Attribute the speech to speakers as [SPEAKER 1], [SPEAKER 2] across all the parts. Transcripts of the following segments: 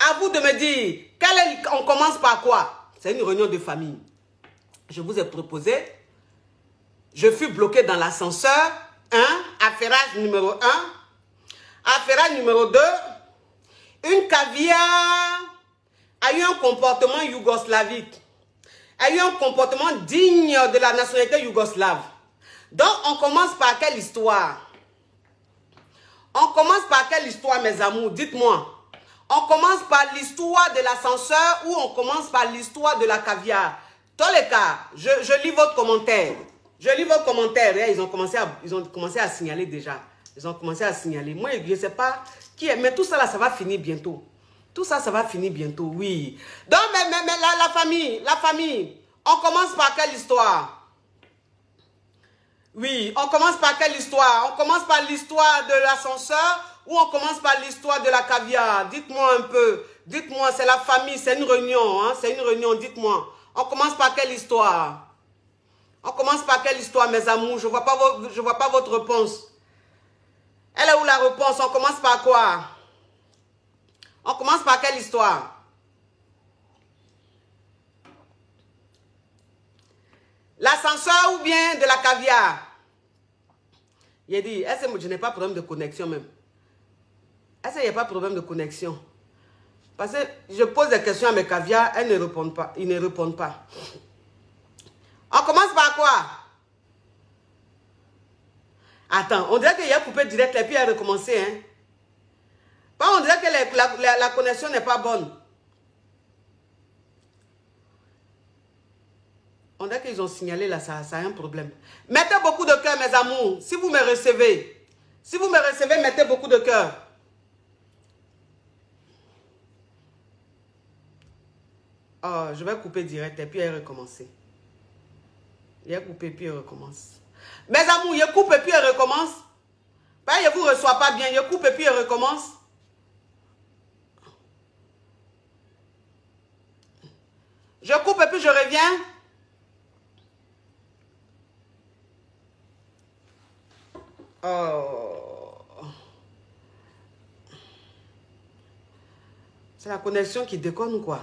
[SPEAKER 1] À vous de me dire, on commence par quoi? C'est une réunion de famille. Je vous ai proposé. Je fus bloqué dans l'ascenseur. Affairage numéro 1. Affairage numéro 2. Une caviar a eu un comportement yougoslavique. A eu un comportement digne de la nationalité yougoslave. Donc, on commence par quelle histoire? On commence par quelle histoire, mes amours? Dites-moi. On commence par l'histoire de l'ascenseur ou on commence par l'histoire de la caviar? Dans les cas, je lis votre commentaire. Je lis vos commentaires. Ils ont commencé à signaler déjà. Ils ont commencé à signaler. Moi, je ne sais pas qui est. Mais tout ça, là, ça va finir bientôt. Tout ça, ça va finir bientôt, oui. Donc, mais la famille, on commence par quelle histoire? Oui, on commence par quelle histoire? On commence par l'histoire de l'ascenseur ou on commence par l'histoire de la caviar? Dites-moi un peu. Dites-moi, c'est la famille, c'est une réunion. Hein? C'est une réunion, dites-moi. On commence par quelle histoire? On commence par quelle histoire, mes amours? Je ne vois pas votre réponse. Elle est où la réponse? On commence par quoi? On commence par quelle histoire? L'ascenseur ou bien de la caviar? Il a dit, est-ce que je n'ai pas de problème de connexion même? Est-ce qu'il n'y a pas de problème de connexion? Parce que je pose des questions à mes caviars, elles ne répondent pas. Ils ne répondent pas. On commence par quoi? Attends, on dirait qu'il y a coupé direct et puis il a recommencé. Hein? On dirait que la connexion n'est pas bonne. On dirait qu'ils ont signalé là, ça a un problème. Mettez beaucoup de cœur, mes amours. Si vous me recevez, mettez beaucoup de cœur. Oh, je vais couper direct et puis il recommencer. Il a coupé puis il recommence. Mes amours, il coupe et puis il recommence. Il ne vous reçoit pas bien. Il coupe et puis il recommence. Je coupe et puis je reviens. Oh. C'est la connexion qui déconne ou quoi?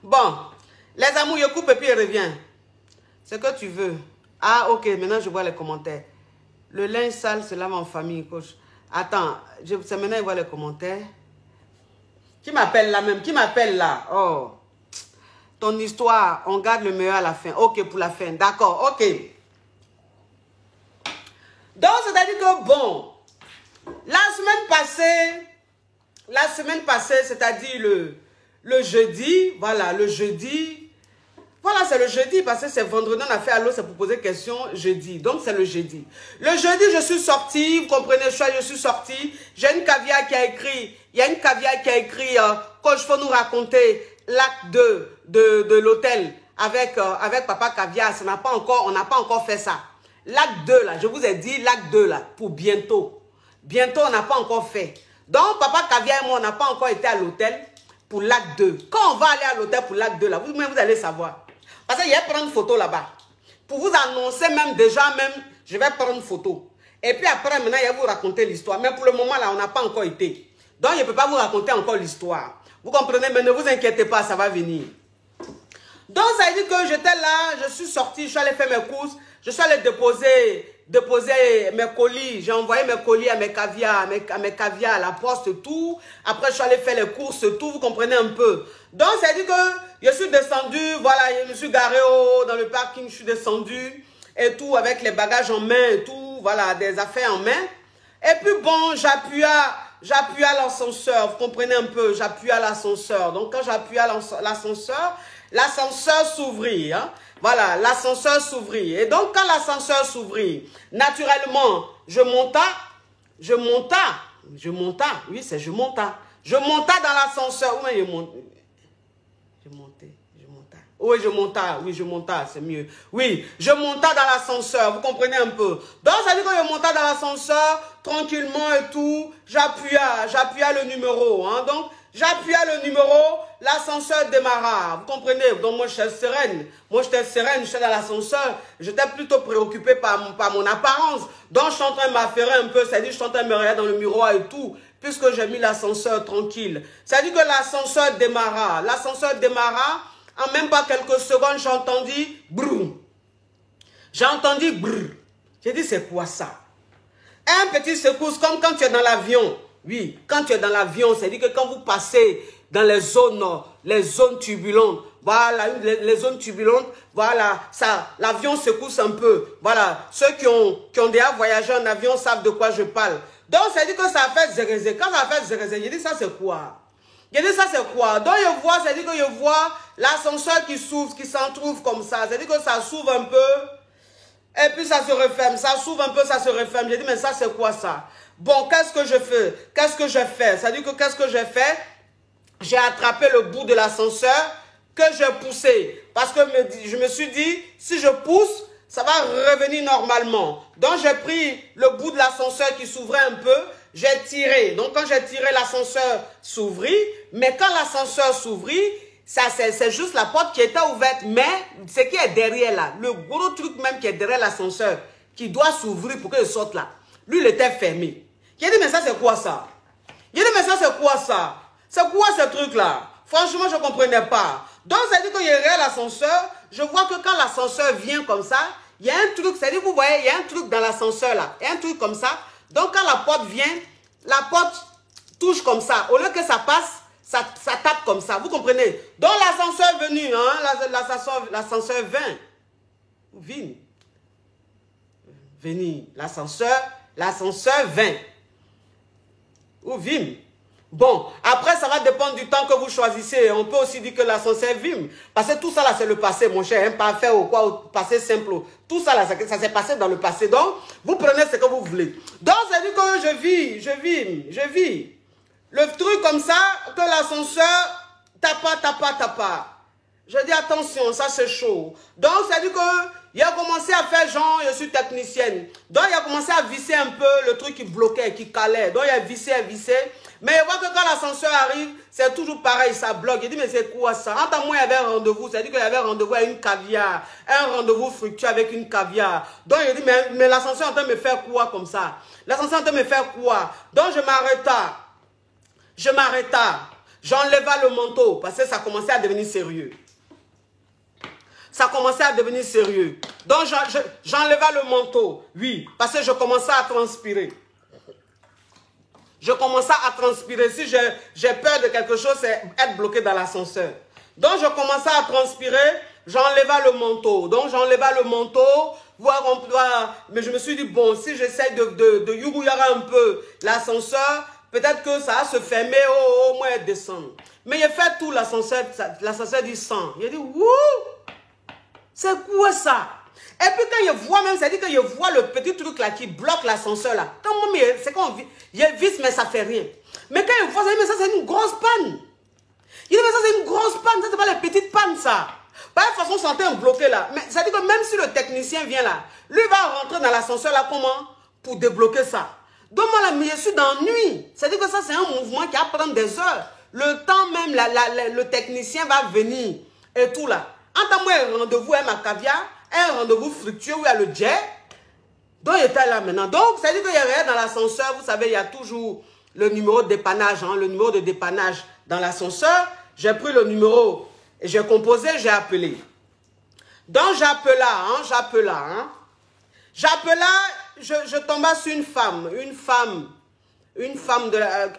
[SPEAKER 1] Bon, les amours, je coupe et puis je reviens. C'est que tu veux. Ah, ok, maintenant je vois les commentaires. Le linge sale se lave en famille, coach. Attends, c'est maintenant je vois les commentaires. Qui m'appelle là même? Qui m'appelle là? Oh. Ton histoire, on garde le meilleur à la fin. Ok, pour la fin. D'accord, ok. Donc, c'est-à-dire que, bon, la semaine passée, c'est-à-dire le jeudi, voilà, le jeudi. Voilà, c'est le jeudi, parce que c'est vendredi, on a fait allô, c'est pour poser question jeudi. Donc, c'est le jeudi. Le jeudi, je suis sortie, vous comprenez, je suis sortie. J'ai une caviar qui a écrit, il y a une caviar qui a écrit, quand je peux nous raconter l'acte 2 de l'hôtel avec Papa Caviar, on n'a pas encore fait ça. L'acte 2, là, je vous ai dit, l'acte 2, là, pour bientôt. Bientôt, on n'a pas encore fait. Donc, Papa Caviar et moi, on n'a pas encore été à l'hôtel pour l'acte 2. Quand on va aller à l'hôtel pour l'acte 2, là, vous allez savoir. Parce qu'il y a prendre une photo là-bas. Pour vous annoncer même, je vais prendre une photo. Et puis après, maintenant, il va vous raconter l'histoire. Mais pour le moment, là, on n'a pas encore été. Donc, je ne peux pas vous raconter encore l'histoire. Vous comprenez? Mais ne vous inquiétez pas, ça va venir. Donc, ça veut dire que j'étais là, je suis sortie, je suis allée faire mes courses. Je suis allée déposer mes colis. J'ai envoyé mes colis à mes caviars, à la poste, tout. Après, je suis allée faire les courses, tout. Vous comprenez un peu. Donc, ça veut dire que je suis descendue, voilà, je me suis garée dans le parking, je suis descendue et tout, avec les bagages en main et tout, voilà, des affaires en main. Et puis, bon, j'appuie à l'ascenseur, vous comprenez un peu, j'appuie à l'ascenseur. Donc, quand j'appuie à l'ascenseur s'ouvrit, hein. Voilà, l'ascenseur s'ouvrit. Et donc, quand l'ascenseur s'ouvrit, naturellement, je monta. Oui, c'est je monta. Je monta dans l'ascenseur. Oui, je monta, c'est mieux. Oui, je monta dans l'ascenseur, vous comprenez un peu. Donc, ça veut dire que je monta dans l'ascenseur, tranquillement et tout, j'appuya le numéro. Hein. Donc, J'appuyais le numéro, l'ascenseur démarra. Vous comprenez? Donc moi j'étais sereine. J'étais dans l'ascenseur. J'étais plutôt préoccupée par mon apparence. Donc je suis en train de m'affairer un peu, c'est-à-dire je suis en train de me regarder dans le miroir et tout, puisque j'ai mis l'ascenseur tranquille. C'est-à-dire que l'ascenseur démarra. L'ascenseur démarra, en même pas quelques secondes, j'ai entendu brrr. J'ai entendu brrr. J'ai dit c'est quoi ça? Un petit secousse comme quand tu es dans l'avion. Oui, quand tu es dans l'avion, c'est-à-dire que quand vous passez dans les zones turbulentes, voilà, les zones turbulentes, voilà, ça, l'avion secousse un peu. Voilà, ceux qui ont déjà voyagé en avion savent de quoi je parle. Donc, c'est-à-dire que ça a fait zérézé. Quand ça a fait zérézé, j'ai dit ça c'est quoi? J'ai dit ça c'est quoi? Donc, je vois, c'est-à-dire que je vois l'ascenseur qui s'ouvre, qui s'entrouvre comme ça. C'est-à-dire que ça s'ouvre un peu. Et puis ça se referme, ça s'ouvre un peu, ça se referme. J'ai dit, mais ça c'est quoi ça? Bon, qu'est-ce que je fais? Qu'est-ce que j'ai fait? Ça dit que qu'est-ce que j'ai fait? J'ai attrapé le bout de l'ascenseur que j'ai poussé. Parce que je me suis dit, si je pousse, ça va revenir normalement. Donc j'ai pris le bout de l'ascenseur qui s'ouvrait un peu, j'ai tiré. Donc quand j'ai tiré, l'ascenseur s'ouvrit. Mais quand l'ascenseur s'ouvrit, ça, c'est juste la porte qui était ouverte, mais ce qui est derrière là, le gros truc même qui est derrière l'ascenseur, qui doit s'ouvrir pour qu'il sorte là, lui, il était fermé. J'ai dit, mais ça, c'est quoi ça? J'ai dit, mais ça, c'est quoi ça? C'est quoi ce truc-là? Franchement, je ne comprenais pas. Donc, ça dit que je regarde l'ascenseur, je vois que quand l'ascenseur vient comme ça, il y a un truc, c'est-à-dire, vous voyez, il y a un truc dans l'ascenseur là, il y a un truc comme ça. Donc, quand la porte vient, la porte touche comme ça. Au lieu que ça passe, ça tape comme ça, vous comprenez? Donc l'ascenseur est venu, hein? L'ascenseur vint. Venu. L'ascenseur vint. Ou vim. Bon, après ça va dépendre du temps que vous choisissez. On peut aussi dire que l'ascenseur vim. Parce que tout ça là c'est le passé, mon cher. Hein, pas faire ou quoi, ou passé simple. Tout ça là, ça s'est passé dans le passé. Donc, vous prenez ce que vous voulez. Donc, ça dit que je vis. Le truc comme ça, que l'ascenseur tapa. Je dis attention, ça c'est chaud. Donc, ça dit que il a commencé à faire genre, je suis technicienne. Donc, il a commencé à visser un peu le truc qui bloquait, qui calait. Donc, il a vissé. Mais il voit que quand l'ascenseur arrive, c'est toujours pareil, ça bloque. Il dit, mais c'est quoi ça? Entre moi, il y avait un rendez-vous. Ça dit qu'il y avait un rendez-vous avec une caviar. Un rendez-vous fructueux avec une caviar. Donc, il dit, mais l'ascenseur est en train de me faire quoi comme ça? L'ascenseur est en train de me faire quoi? Donc, je m'arrêta. J'enleva le manteau parce que ça commençait à devenir sérieux. Donc, j'enleva le manteau. Oui, parce que je commençais à transpirer. Si j'ai peur de quelque chose, c'est être bloqué dans l'ascenseur. Donc, je commençais à transpirer. J'enleva le manteau. Mais je me suis dit, bon, si j'essaie de yougouillera un peu l'ascenseur, peut-être que ça va se fermer, au moins descendre. Mais il fait tout l'ascenseur dit 100. Il a dit, wouh! C'est quoi ça? Et puis quand il voit même, c'est-à-dire que je vois le petit truc là qui bloque l'ascenseur là. C'est quand il visse, mais ça fait rien. Mais quand il voit, ça dit, mais ça c'est une grosse panne. Il dit, mais ça c'est une grosse panne, ça c'est pas les petites pannes ça. Par toute façon, c'est un bloqué là. Mais ça dit que même si le technicien vient là, lui va rentrer dans l'ascenseur là, comment? Pour débloquer ça. Donc moi là, je suis dans nuit. C'est-à-dire que ça c'est un mouvement qui va prendre des heures. Le temps même, le technicien va venir et tout là. Entre moi un rendez-vous avec ma caviar, un rendez-vous fructueux où il y a le jet. Donc, il était là maintenant. Donc, ça veut dire qu'il y a rien dans l'ascenseur. Vous savez, il y a toujours le numéro de dépannage. Hein, le numéro de dépannage dans l'ascenseur. J'ai pris le numéro et j'ai composé, j'ai appelé. Donc, j'appela. Je tomba sur une femme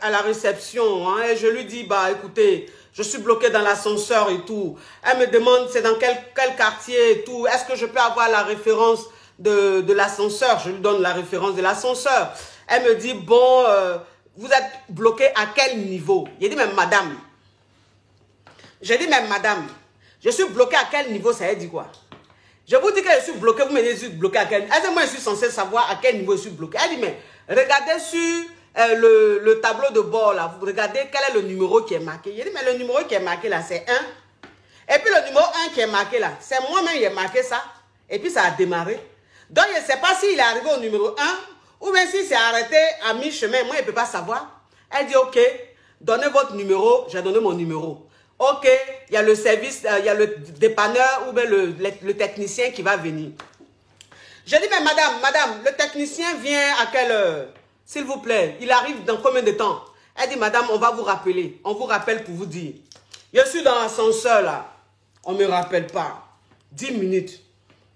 [SPEAKER 1] à la réception. Hein, et je lui dis, bah, écoutez, je suis bloqué dans l'ascenseur et tout. Elle me demande c'est dans quel quartier et tout. Est-ce que je peux avoir la référence de l'ascenseur? Je lui donne la référence de l'ascenseur. Elle me dit, bon, vous êtes bloqué à quel niveau? J'ai dit, mais madame. Je suis bloqué à quel niveau? Ça veut dire quoi? Je vous dis que je suis bloqué, vous me dites que je suis bloqué à quel niveau? Est-ce que moi je suis censé savoir à quel niveau je suis bloqué? Elle dit, mais regardez sur le tableau de bord là, vous regardez quel est le numéro qui est marqué. J'ai dit, mais le numéro qui est marqué là, c'est 1. Et puis le numéro 1 qui est marqué là, c'est moi-même qui ai marqué ça. Et puis ça a démarré. Donc je ne sais pas s'il est arrivé au numéro 1 ou bien s'il s'est arrêté à mi-chemin. Moi, je ne peux pas savoir. Elle dit, ok. Donnez votre numéro, j'ai donné mon numéro. Ok, il y a le service, il y a le dépanneur ou bien le technicien qui va venir. J'ai dit, mais madame, le technicien vient à quelle heure? S'il vous plaît, il arrive dans combien de temps? Elle dit, madame, on va vous rappeler. On vous rappelle pour vous dire. Je suis dans l'ascenseur là. On ne me rappelle pas. 10 minutes,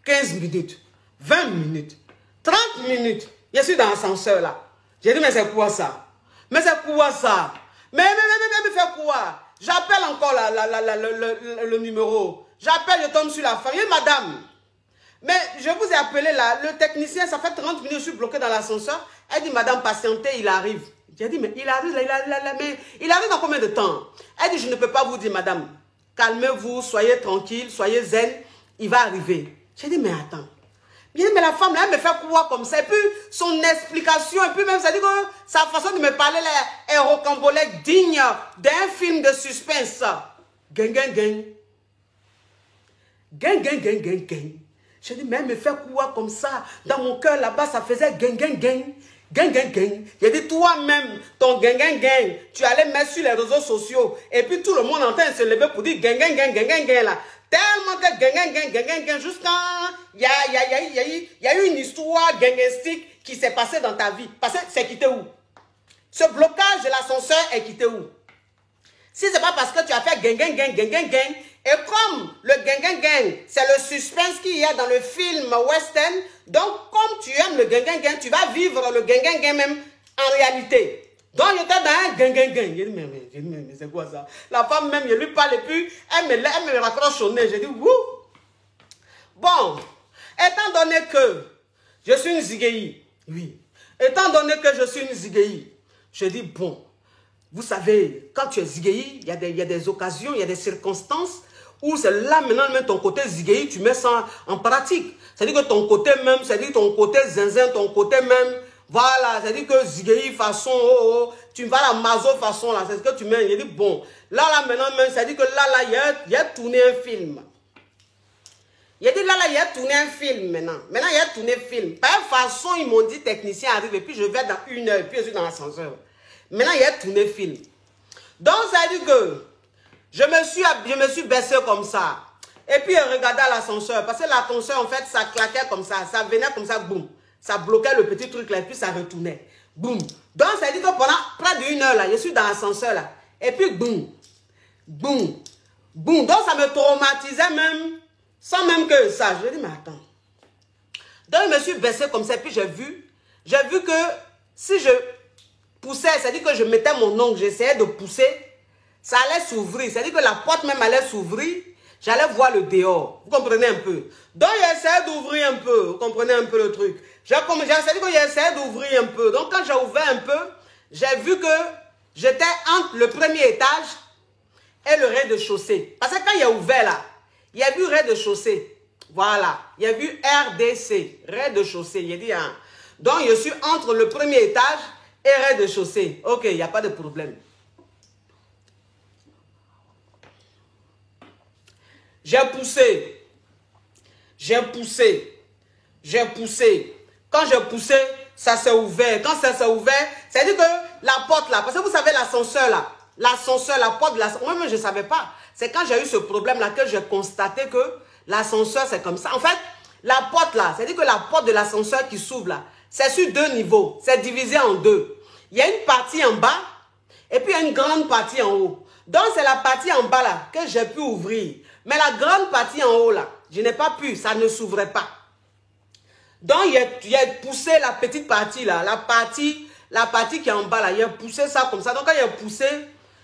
[SPEAKER 1] 15 minutes, 20 minutes, 30 minutes. Je suis dans l'ascenseur là. J'ai dit, mais c'est quoi ça? Mais c'est quoi ça? Mais faire quoi? J'appelle encore le numéro. J'appelle, je tombe sur la femme. Madame, mais je vous ai appelé là, le technicien, ça fait 30 minutes, je suis bloqué dans l'ascenseur. Elle dit, madame, patientez, il arrive. J'ai dit, mais il arrive là, mais il arrive dans combien de temps? Elle dit, je ne peux pas vous dire, madame. Calmez-vous, soyez tranquille, soyez zen, il va arriver. J'ai dit, mais attends. Bien, mais la femme là, elle me fait quoi comme ça? Et puis, son explication, et puis même, ça dit que sa façon de me parler là, est rocambolesque, digne d'un film de suspense. Gang, gang, gang. Gang, gang, gang, gang, gang. J'ai dit, mais elle me fait quoi comme ça? Dans mon cœur là-bas, ça faisait gang, gang, gang. Gang, gang, gang. J'ai dit, toi-même, ton gang, gang, gang, tu allais mettre sur les réseaux sociaux. Et puis tout le monde est en train de se lever pour dire gang, gang, gang, gang, gang, gang là. Tellement que gang, gang, gang, gang, gang, gang, jusqu'à il y a eu une histoire gangastique qui s'est passée dans ta vie. Parce que c'est quitté où? Ce blocage de l'ascenseur est quitté où? Si ce n'est pas parce que tu as fait gang, gang, gang, gang, gang, gang, et comme le gang, gang, gang, c'est le suspense qu'il y a dans le film western, donc comme tu aimes le gang, gang, gang, tu vas vivre le gang, gang, gang même en réalité. Donc j'étais dans un gang, gang, gang. J'ai dit, mais c'est quoi ça? La femme même, je lui parle et puis elle me raccroche au nez. J'ai dit, wouh! Bon, étant donné que je suis une zigéi, oui, étant donné que je suis une zigéi, je dis, bon, vous savez, quand tu es zigéi, il y a des occasions, il y a des circonstances où c'est là maintenant même ton côté zigéi, tu mets ça en pratique. C'est-à-dire que ton côté même, c'est-à-dire ton côté zinzin, ton côté même, voilà, c'est-à-dire que zigéi façon, tu vas à la mazo façon là, c'est ce que tu mets. Il dit, bon, là maintenant même, c'est-à-dire que là, il y a tourné un film. Il a dit là, il y a tourné un film maintenant. Maintenant, il y a tourné un film. Par façon, ils m'ont dit, technicien arrive, et puis je vais dans 1 heure, puis je suis dans l'ascenseur. Maintenant, il y a tourné un film. Donc, ça dit que je me suis baissé comme ça. Et puis, je regardais l'ascenseur. Parce que l'ascenseur, en fait, ça claquait comme ça. Ça venait comme ça, boum. Ça bloquait le petit truc là, et puis ça retournait. Boum. Donc, ça dit que pendant près d'1 heure, là, je suis dans l'ascenseur là. Et puis, boum. Boum. Boum. Donc, ça me traumatisait même. Sans même que ça, je dis, mais attends. Donc, je me suis baissé comme ça, puis j'ai vu que si je poussais, c'est-à-dire que je mettais mon ongle, j'essayais de pousser, ça allait s'ouvrir. C'est-à-dire que la porte même allait s'ouvrir, j'allais voir le dehors. Vous comprenez un peu? Donc, j'ai essayé d'ouvrir un peu, vous comprenez un peu le truc. C'est-à-dire que j'ai essayé d'ouvrir un peu. Donc, quand j'ai ouvert un peu, j'ai vu que j'étais entre le premier étage et le rez-de-chaussée. Parce que quand il a ouvert là, il y a vu rez-de-chaussée. Voilà. Il y a vu RDC. Rez-de-chaussée. Il a dit, hein. Donc, je suis entre le premier étage et rez-de-chaussée. Ok, il n'y a pas de problème. J'ai poussé. J'ai poussé. J'ai poussé. Quand j'ai poussé, ça s'est ouvert. Quand ça s'est ouvert, c'est-à-dire que la porte là, parce que vous savez l'ascenseur là, la porte de l'ascenseur, moi je ne savais pas. C'est quand j'ai eu ce problème-là que j'ai constaté que l'ascenseur, c'est comme ça. En fait, la porte là, c'est-à-dire que la porte de l'ascenseur qui s'ouvre là, c'est sur 2 niveaux. C'est divisé en 2. Il y a une partie en bas et puis il y a une grande partie en haut. Donc, c'est la partie en bas là que j'ai pu ouvrir. Mais la grande partie en haut là, je n'ai pas pu, ça ne s'ouvrait pas. Donc, il a poussé la petite partie là, la partie qui est en bas là, il a poussé ça comme ça. Donc, quand il a poussé,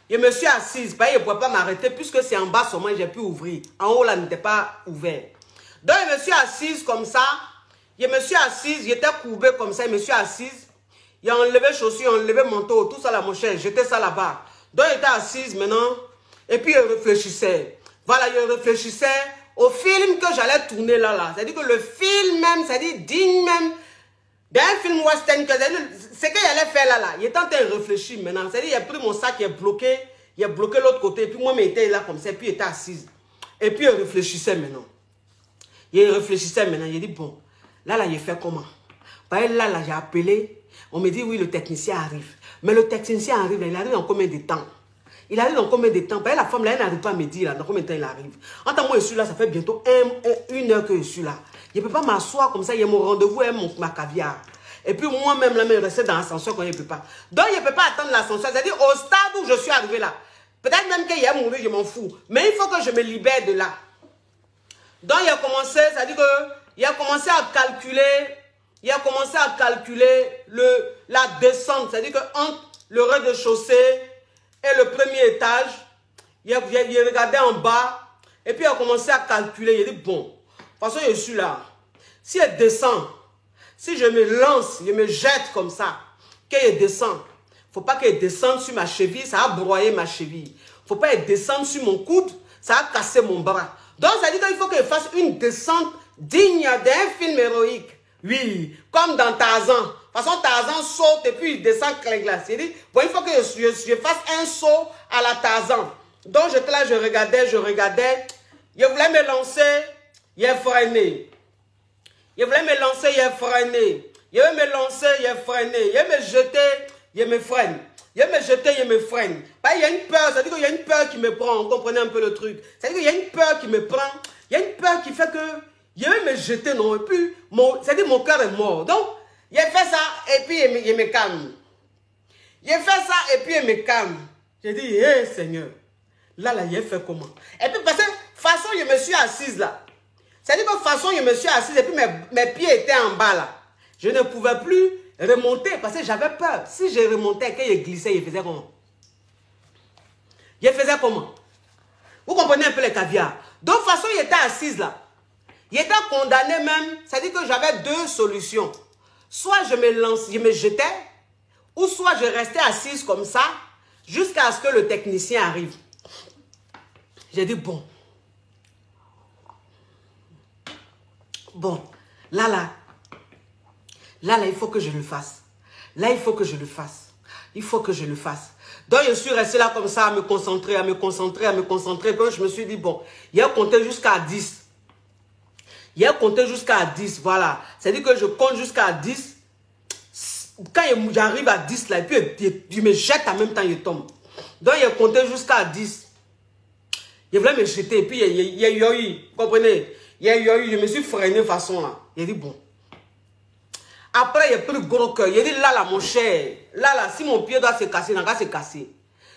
[SPEAKER 1] je me suis assise, je ne pouvais pas m'arrêter puisque c'est en bas seulement j'ai pu ouvrir. En haut, là, n'était pas ouvert. Donc, je me suis assise comme ça. Je me suis assise, j'étais courbée comme ça, je me suis assise. Il a enlevé chaussures, enlevé manteau, tout ça là, mon cher, j'étais ça là-bas. Donc, j'étais assise maintenant. Et puis, je réfléchissais. Voilà, je réfléchissais au film que j'allais tourner là. C'est-à-dire que le film même, c'est-à-dire digne même d'un film western, ce qu'il allait faire là, il était en train de réfléchir maintenant. C'est-à-dire, il a pris mon sac, il a bloqué l'autre côté, et puis moi, il était là comme ça, et puis il était assise. Et puis, il réfléchissait maintenant. Il dit, bon, là, il fait comment? Bah, là, j'ai appelé. On me dit, oui, le technicien arrive. Mais le technicien arrive, il arrive en combien de temps? Il arrive dans combien de temps? Parce que la femme, là, elle n'arrive pas à me dire, là, dans combien de temps il arrive. En tant que moi, je suis là, ça fait bientôt 1 heure que je suis là. Je ne peux pas m'asseoir comme ça, il y a mon rendez-vous et ma caviar. Et puis moi-même, là, je reste dans l'ascenseur quand je ne peux pas. Donc, je ne peux pas attendre l'ascenseur. C'est-à-dire, au stade où je suis arrivé là, peut-être même qu'il y a mouru, je m'en fous. Mais il faut que je me libère de là. Donc, il a commencé, c'est-à-dire qu'il a commencé à calculer, la descente. C'est-à-dire qu'entre le rez-de-chaussée et le premier étage, il regardait en bas. Et puis, il a commencé à calculer. Il a dit, bon, de toute façon, je suis là. Si elle descend, si je me lance, je me jette comme ça, qu'elle descend. Il ne faut pas qu'elle descende sur ma cheville, ça va broyer ma cheville. Il ne faut pas qu'elle descende sur mon coude, ça va casser mon bras. Donc, ça dit qu'il faut qu'elle fasse une descente digne d'un film héroïque. Oui, comme dans Tarzan. De toute façon, Tarzan saute et puis il descend clair-glace. Il dit, bon, il faut que je fasse un saut à la Tarzan. Donc, j'étais là, je regardais. Je voulais me lancer, il a freiné. Je voulais me lancer, il a freiné. Je veux me lancer, il a freiné. Je veux me jeter, il me freine. Je veux me jeter, il me freine. Il y a une peur, ça veut dire qu'il y a une peur qui me prend. Vous comprenez un peu le truc? Ça veut dire qu'il y a une peur qui me prend. Il y a une peur qui fait que je veux me jeter, non. Et puis, ça veut dire mon cœur est mort. Donc, il a fait ça et puis il me calme. Il a fait ça et puis il me calme. J'ai dit, hé Seigneur, là, il a fait comment? Et puis, parce que, de toute façon, je me suis assise là. C'est-à-dire que de toute façon, je me suis assise et puis mes pieds étaient en bas là. Je ne pouvais plus remonter parce que j'avais peur. Si je remontais et que je glissais, je faisais comment? Je faisais comment? Vous comprenez un peu les caviars? De toute façon, il était assise là. Il était condamné même. C'est-à-dire que j'avais deux solutions. Soit je me lance, je me jetais, ou soit je restais assise comme ça jusqu'à ce que le technicien arrive. J'ai dit, bon, là, il faut que je le fasse. Là, il faut que je le fasse. Il faut que je le fasse. Donc, je suis restée là comme ça, à me concentrer. Donc, je me suis dit, bon, il a compté jusqu'à 10. Il a compté jusqu'à 10, voilà. C'est-à-dire que je compte jusqu'à 10. Quand j'arrive à 10, là, et puis je me jette en même temps, il tombe. Donc, il a compté jusqu'à 10. Il voulait me jeter, et puis il y a eu, vous comprenez? Il y a eu, je me suis freiné de façon là. Il a dit, bon. Après, il a pris le gros cœur. Il a dit, là, mon cher, là, si mon pied doit se casser, il n'a qu'à se casser.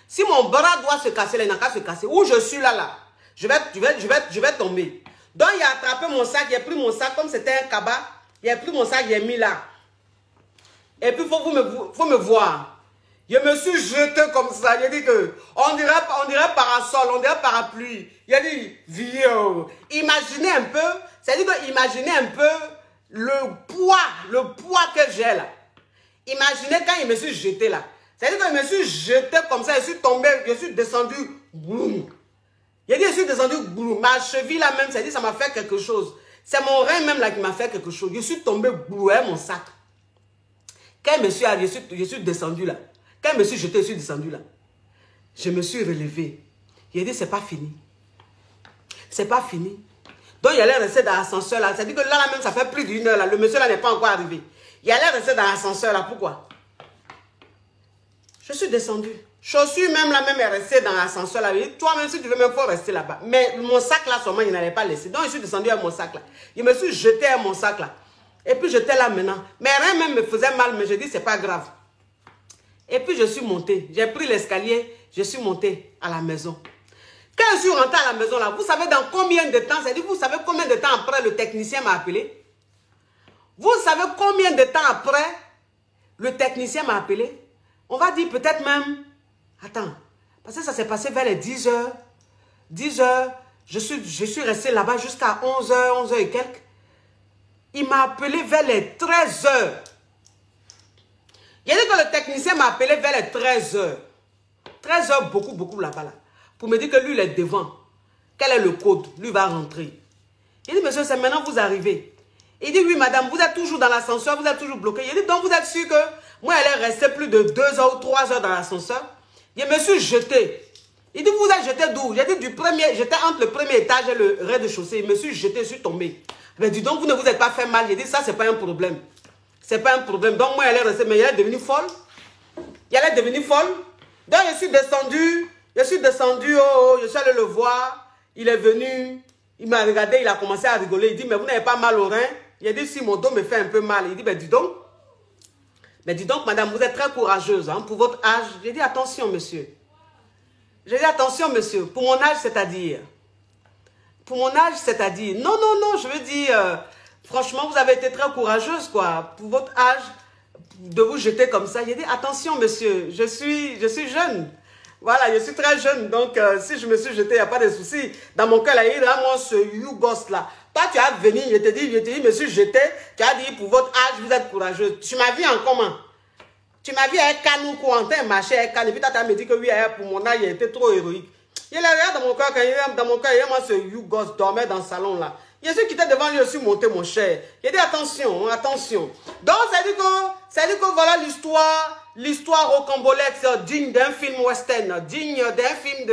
[SPEAKER 1] Si mon bras doit se casser, il n'a qu'à se casser. Où je suis là, je vais tomber. Donc, il a attrapé mon sac, il a pris mon sac, comme c'était un cabas, il a pris mon sac, il a mis là. Et puis, il faut me voir. Je me suis jeté comme ça. Il a dit que, on dirait parasol, on dirait parapluie. Il a dit, vieux, imaginez un peu, c'est-à-dire que imaginez un peu le poids que j'ai là. Imaginez quand il me suis jeté là. C'est-à-dire que je me suis jeté comme ça, je suis tombé, je suis descendu, boum. Il a dit, je suis descendu, boum. Ma cheville là même, c'est-à-dire ça m'a fait quelque chose. C'est mon rein même là qui m'a fait quelque chose. Je suis tombé, boum, mon sac. Quand je suis descendu là. Quand je me suis jeté, je suis descendu là. Je me suis relevé. Il a dit, c'est pas fini. C'est pas fini. Donc, il allait rester dans l'ascenseur là. C'est-à-dire que là même, ça fait plus d'1 heure là. Le monsieur là n'est pas encore arrivé. Il allait rester dans l'ascenseur là. Pourquoi? Je suis descendu. Chaussure même là, même est restée dans l'ascenseur là. Toi-même, si tu veux, même faut rester là-bas. Mais mon sac là, seulement, il n'allait pas laisser. Donc, je suis descendu à mon sac là. Je me suis jeté à mon sac là. Et puis, j'étais là maintenant. Mais rien même me faisait mal. Mais je dis, c'est pas grave. Et puis, je suis monté. J'ai pris l'escalier. Je suis monté à la maison. Quand je suis rentré à la maison là, vous savez dans combien de temps, c'est-à-dire vous savez combien de temps après le technicien m'a appelé? Vous savez combien de temps après le technicien m'a appelé? On va dire peut-être même, attends, parce que ça s'est passé vers les 10 heures. 10 heures, je suis resté là-bas jusqu'à 11 heures, 11 heures et quelques. Il m'a appelé vers les 13 heures. Il a dit que le technicien m'a appelé vers les 13 heures. 13 heures, beaucoup là-bas là. Pour me dire que lui, il est devant. Quel est le code? Lui va rentrer. Il dit, monsieur, c'est maintenant que vous arrivez. Il dit, oui, madame, vous êtes toujours dans l'ascenseur, vous êtes toujours bloqué. Il dit, donc vous êtes sûr que moi, elle est restée plus de 2 heures ou 3 heures dans l'ascenseur? Je me suis jeté. Il dit, vous êtes jeté d'où? J'ai dit, j'étais entre le premier étage et le rez-de-chaussée. Il me suis jeté, je suis tombé. Mais dis donc, vous ne vous êtes pas fait mal. J'ai dit, ça, c'est pas un problème. c'est pas un problème. Donc, moi, elle est restée, mais elle est devenue folle. Elle est devenue folle. Donc, je suis descendu, oh, je suis allé le voir. Il est venu, il m'a regardé, il a commencé à rigoler. Il dit, mais vous n'avez pas mal au rein? Il a dit, si mon dos me fait un peu mal. Il dit, ben dis donc. Mais dis donc, madame, vous êtes très courageuse hein, pour votre âge. J'ai dit, attention, monsieur. J'ai dit, attention, monsieur. Pour mon âge, c'est-à-dire. Pour mon âge, c'est-à-dire. Non, non, non, je veux dire, franchement, vous avez été très courageuse, quoi. Pour votre âge, de vous jeter comme ça. J'ai dit, attention, monsieur, je suis jeune. Voilà, je suis très jeune. Donc, si je me suis jeté, il n'y a pas de souci. Dans mon cas, là, il y a moi, ce Yougos là. Toi, tu as venu, je te dis, me suis jeté. Tu as dit, pour votre âge, vous êtes courageuse. Tu m'as vu en comment? Tu m'as vu avec Canou, quoi, en train de marcher avec Canou. Et puis, tu as me dit que oui, pour mon âge, il était trop héroïque. Il est là dans mon cas, quand il est dans mon cas, il y a moi, ce Yougos dormait dans le salon, là. Je suis quitté devant lui, je suis monté, mon cher. J'ai dit, attention, attention. Donc, ça dit que voilà l'histoire rocambolesque, digne d'un film western, digne d'un film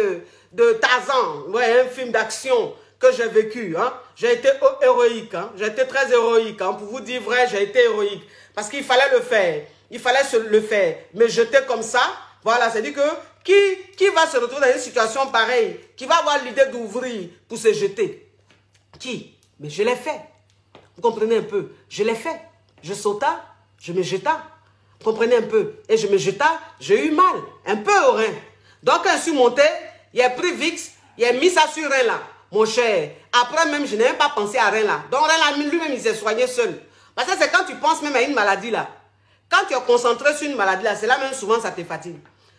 [SPEAKER 1] de Tarzan, ouais, un film d'action que j'ai vécu. Hein. J'ai été héroïque, hein. J'ai été très héroïque. Hein. Pour vous dire vrai, j'ai été héroïque. Parce qu'il fallait le faire. Il fallait le faire. Mais jeter comme ça, voilà, c'est-à-dire que qui va se retrouver dans une situation pareille, qui va avoir l'idée d'ouvrir pour se jeter? Qui? Mais je l'ai fait. Vous comprenez un peu? Je l'ai fait. Je sauta, je me jeta. Vous comprenez un peu? Et je me jeta, j'ai eu mal. Un peu au rein. Donc, quand je suis monté, il a pris Vicks, il a mis ça sur rein là. Mon cher. Après même, je n'ai même pas pensé à rein là. Donc, rein là, lui-même, il s'est soigné seul. Parce que c'est quand tu penses même à une maladie là. Quand tu es concentré sur une maladie là, c'est là même souvent ça te fatigue.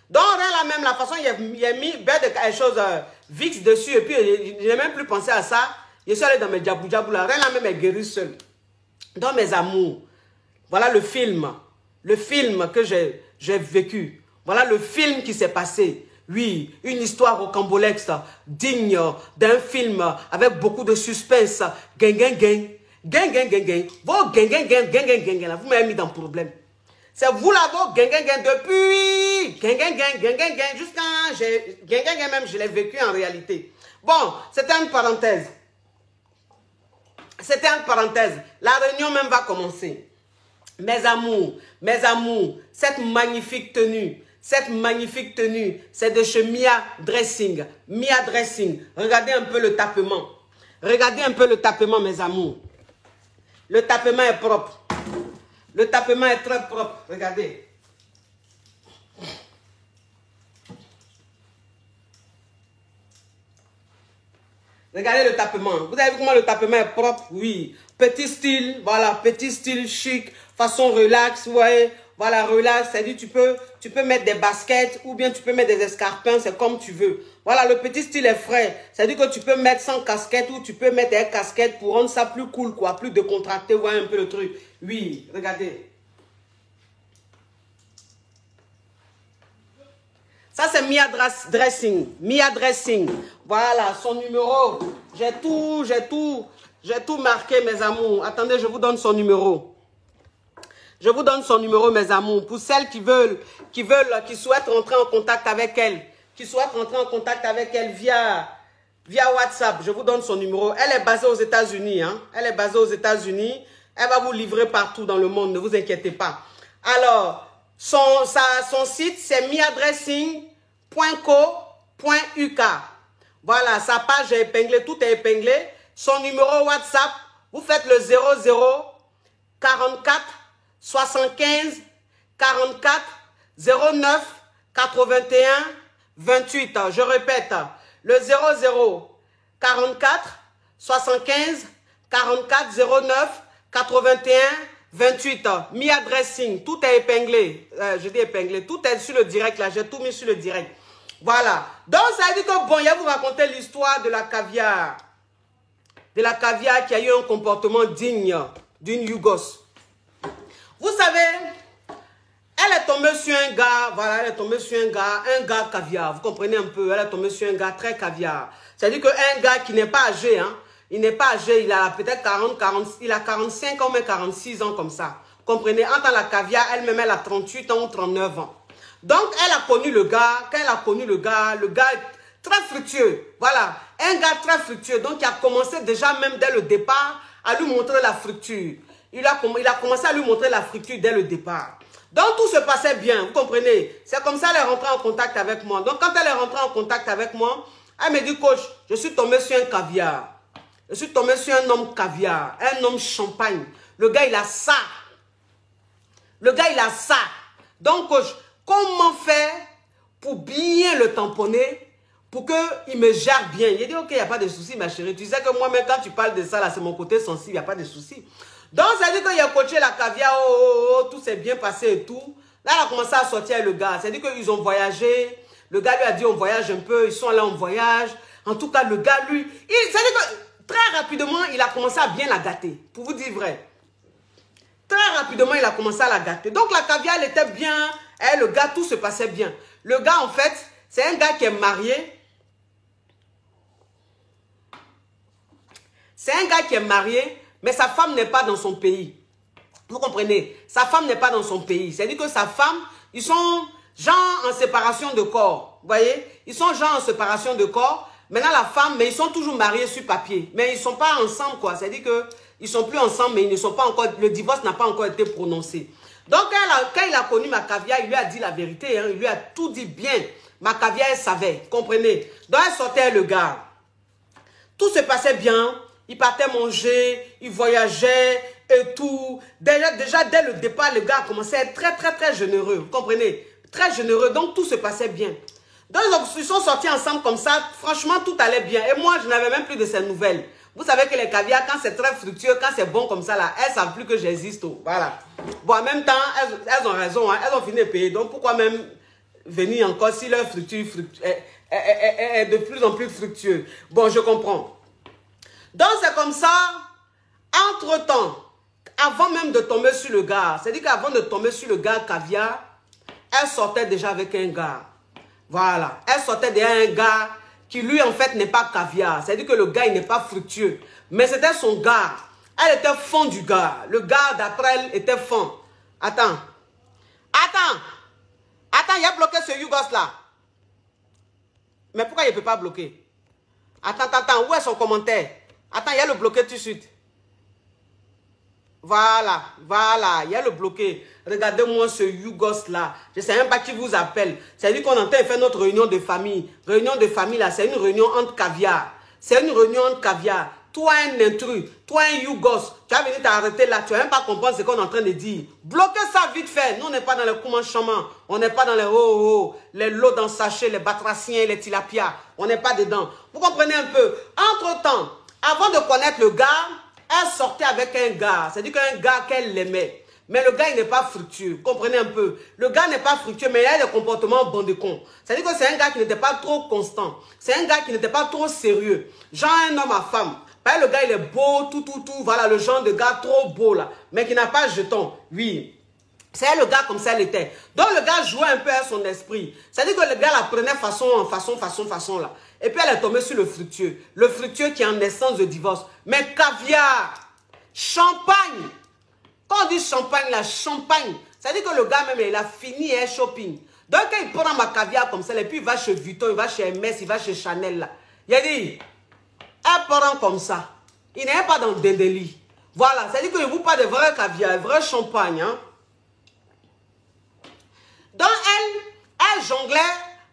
[SPEAKER 1] Donc, rein là même, la façon, il a mis quelque chose, Vicks dessus. Et puis, je n'ai même plus pensé à ça. Je suis allé dans mes djabou là. Rien là même est guéri seul. Dans mes amours. Voilà le film. Le film que j'ai vécu. Voilà le film qui s'est passé. Oui, une histoire rocambolesque, digne d'un film avec beaucoup de suspense. Gang, gang, gang. Gang, gang, gang, gang. Vos gang, gang, gang, gang, gang, gang, gang. Vous m'avez mis dans le problème. C'est vous là, vos gang, gang, gang, depuis. Gang, gang, gang, gang, gang, gang. Jusqu'à gang, gang, gang, même, je l'ai vécu en réalité. Bon, c'était une parenthèse. C'était une parenthèse. La réunion même va commencer. Mes amours, cette magnifique tenue, c'est de chez Mia Dressing. Mia Dressing. Regardez un peu le tapement. Regardez un peu le tapement, mes amours. Le tapement est propre. Le tapement est très propre. Regardez. Regardez le tapement. Vous avez vu comment le tapement est propre? Oui. Petit style, voilà, petit style chic, façon relax, vous voyez. Voilà, relax, c'est-à-dire tu peux mettre des baskets ou bien tu peux mettre des escarpins, c'est comme tu veux. Voilà, le petit style est frais. C'est-à-dire que tu peux mettre sans casquette ou tu peux mettre des casquettes pour rendre ça plus cool, quoi, plus décontracté, vous voyez un peu le truc. Oui, regardez. Ça, c'est Mia Dressing. Mia Dressing. Voilà, son numéro. J'ai tout marqué, mes amours. Attendez, je vous donne son numéro. Je vous donne son numéro, mes amours. Pour celles qui souhaitent rentrer en contact avec elle. Qui souhaitent rentrer en contact avec elle via WhatsApp. Je vous donne son numéro. Elle est basée aux États-Unis. Hein? Elle est basée aux États-Unis. Elle va vous livrer partout dans le monde. Ne vous inquiétez pas. Alors, son site, c'est miadressing.co.uk. Voilà, sa page est épinglée, tout est épinglé. Son numéro WhatsApp, vous faites le 00 44 75 44 09 81 28. Je répète, le 00 44 75 44 09 81 28. Mia Dressing, tout est épinglé. Je dis épinglé, tout est sur le direct là, j'ai tout mis sur le direct. Voilà. Donc ça veut dire que bon, il va vous raconter l'histoire de la caviar. De la caviar qui a eu un comportement digne d'une Yougos. Vous savez, elle est tombée sur un gars, voilà, elle est tombée sur un gars caviar. Vous comprenez un peu, elle est tombée sur un gars très caviar. C'est-à-dire qu'un gars qui n'est pas âgé, hein. Il n'est pas âgé, il a peut-être 45 ans, mais 46 ans comme ça. Vous comprenez, entre la caviar, elle-même, elle a 38 ans ou 39 ans. Donc, elle a connu le gars, quand elle a connu le gars est très fructueux. Voilà, un gars très fructueux. Donc, il a commencé déjà même dès le départ à lui montrer la fructure. il a commencé à lui montrer la friture dès le départ. Donc, tout se passait bien, vous comprenez? C'est comme ça qu'elle est rentrée en contact avec moi. Donc, quand elle est rentrée en contact avec moi, elle me dit, coach, je suis tombée sur un caviar. Je suis tombée sur un homme caviar, un homme champagne. Le gars, il a ça. Le gars, il a ça. Donc, coach, comment faire pour bien le tamponner, pour qu'il me gère bien? Il a dit, ok, il n'y a pas de souci, ma chérie. Tu sais que moi-même, quand tu parles de ça, là, c'est mon côté sensible, il n'y a pas de souci. Donc, ça dit qu'il a coaché la caviar, tout s'est bien passé et tout. Là, elle a commencé à sortir le gars. Ça dit qu'ils ont voyagé. Le gars lui a dit, on voyage un peu. Ils sont là en voyage. En tout cas, le gars, lui, ça dit que très rapidement, il a commencé à bien la gâter. Pour vous dire vrai. Très rapidement, il a commencé à la gâter. Donc, la caviar, elle était bien. Et le gars, tout se passait bien. Le gars, en fait, c'est un gars qui est marié. C'est un gars qui est marié, mais sa femme n'est pas dans son pays. Vous comprenez? Sa femme n'est pas dans son pays. C'est-à-dire que sa femme, ils sont genre en séparation de corps. Vous voyez? Ils sont genre en séparation de corps. Maintenant, la femme, mais ils sont toujours mariés sur papier. Mais ils ne sont pas ensemble, quoi. C'est-à-dire qu'ils ne sont plus ensemble, mais ils ne sont pas encore... Le divorce n'a pas encore été prononcé. Donc, quand il a connu ma caviar, il lui a dit la vérité. Hein, il lui a tout dit bien. Ma caviar, elle savait. Comprenez? Donc, elle sortait le gars. Tout se passait bien. Il partait manger, il voyageait et tout. Déjà, dès le départ, le gars a commencé à être très généreux. Vous comprenez? Très généreux. Donc, tout se passait bien. Donc, ils sont sortis ensemble comme ça. Franchement, tout allait bien. Et moi, je n'avais même plus de ces nouvelles. Vous savez que les caviars, quand c'est très fructueux, quand c'est bon comme ça, là, elles ne savent plus que j'existe. Voilà. Bon, en même temps, elles ont raison. Hein, elles ont fini de payer. Donc, pourquoi même venir encore si leur fructure est de plus en plus fructueuse? Bon, je comprends. Donc, c'est comme ça, entre-temps, avant même de tomber sur le gars, c'est-à-dire qu'avant de tomber sur le gars caviar, elle sortait déjà avec un gars. Voilà. Elle sortait déjà un gars qui, lui, en fait, n'est pas caviar. C'est-à-dire que le gars, il n'est pas fructueux. Mais c'était son gars. Elle était fan du gars. Le gars, d'après elle, était fan. Attends. Attends, il a bloqué ce Yougos là. Mais pourquoi il ne peut pas bloquer? Attends, où est son commentaire? Attends, il y a le bloqué tout de suite. Voilà, il y a le bloqué. Regardez-moi ce Yougos là. Je ne sais même pas qui vous appelle. C'est-à-dire qu'on est en train de faire notre réunion de famille. Réunion de famille là, c'est une réunion entre caviar. C'est une réunion entre caviar. Toi un intrus, toi un Yougos, tu vas venir t'arrêter là, tu ne vas même pas comprendre ce qu'on est en train de dire. Bloquez ça vite fait. Nous, on n'est pas dans le commencement. On n'est pas dans les lots dans sachet, les batraciens, les tilapias. On n'est pas dedans. Vous comprenez un peu? Entre-temps, avant de connaître le gars, elle sortait avec un gars. C'est-à-dire qu'un gars qu'elle aimait. Mais le gars, il n'est pas fructueux. Vous comprenez un peu? Le gars n'est pas fructueux, mais il a des comportements bon de con. C'est-à-dire que c'est un gars qui n'était pas trop constant. C'est un gars qui n'était pas trop sérieux. Genre un homme à femme. Le gars, il est beau, tout. Voilà, le genre de gars trop beau, là. Mais qui n'a pas de jeton. Oui. C'est le gars comme ça, elle était. Donc, le gars jouait un peu à son esprit. C'est-à-dire que le gars la prenait façon, là. Et puis, elle est tombée sur le fructueux. Le fructueux qui est en naissance de divorce. Mais caviar, champagne. Quand on dit champagne, là, champagne. C'est-à-dire que le gars, même, il a fini un shopping. Donc, quand il prend ma caviar comme ça, et puis il va chez Vuitton, il va chez Hermès, il va chez Chanel, là. Il a dit... Elle prend comme ça. Il n'est pas dans le dédéli. Voilà. C'est-à-dire qu'il ne vous pas de vrai caviar, vrai champagne. Hein? Donc, elle jonglait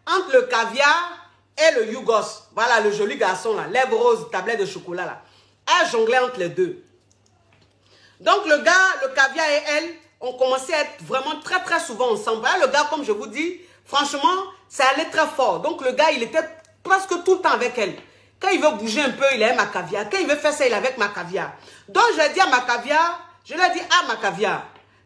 [SPEAKER 1] entre le caviar et le Yougos. Voilà, le joli garçon, là. Lèvres roses, tablette de chocolat, là. Elle jonglait entre les deux. Donc, le gars, le caviar et elle ont commencé à être vraiment très souvent ensemble. Voilà, le gars, comme je vous dis, franchement, ça allait très fort. Donc, le gars, il était presque tout le temps avec elle. Quand il veut bouger un peu, il est ma caviar. Quand il veut faire ça, il est avec ma caviar. Donc, je lui ai dit à ma caviar, ma caviar,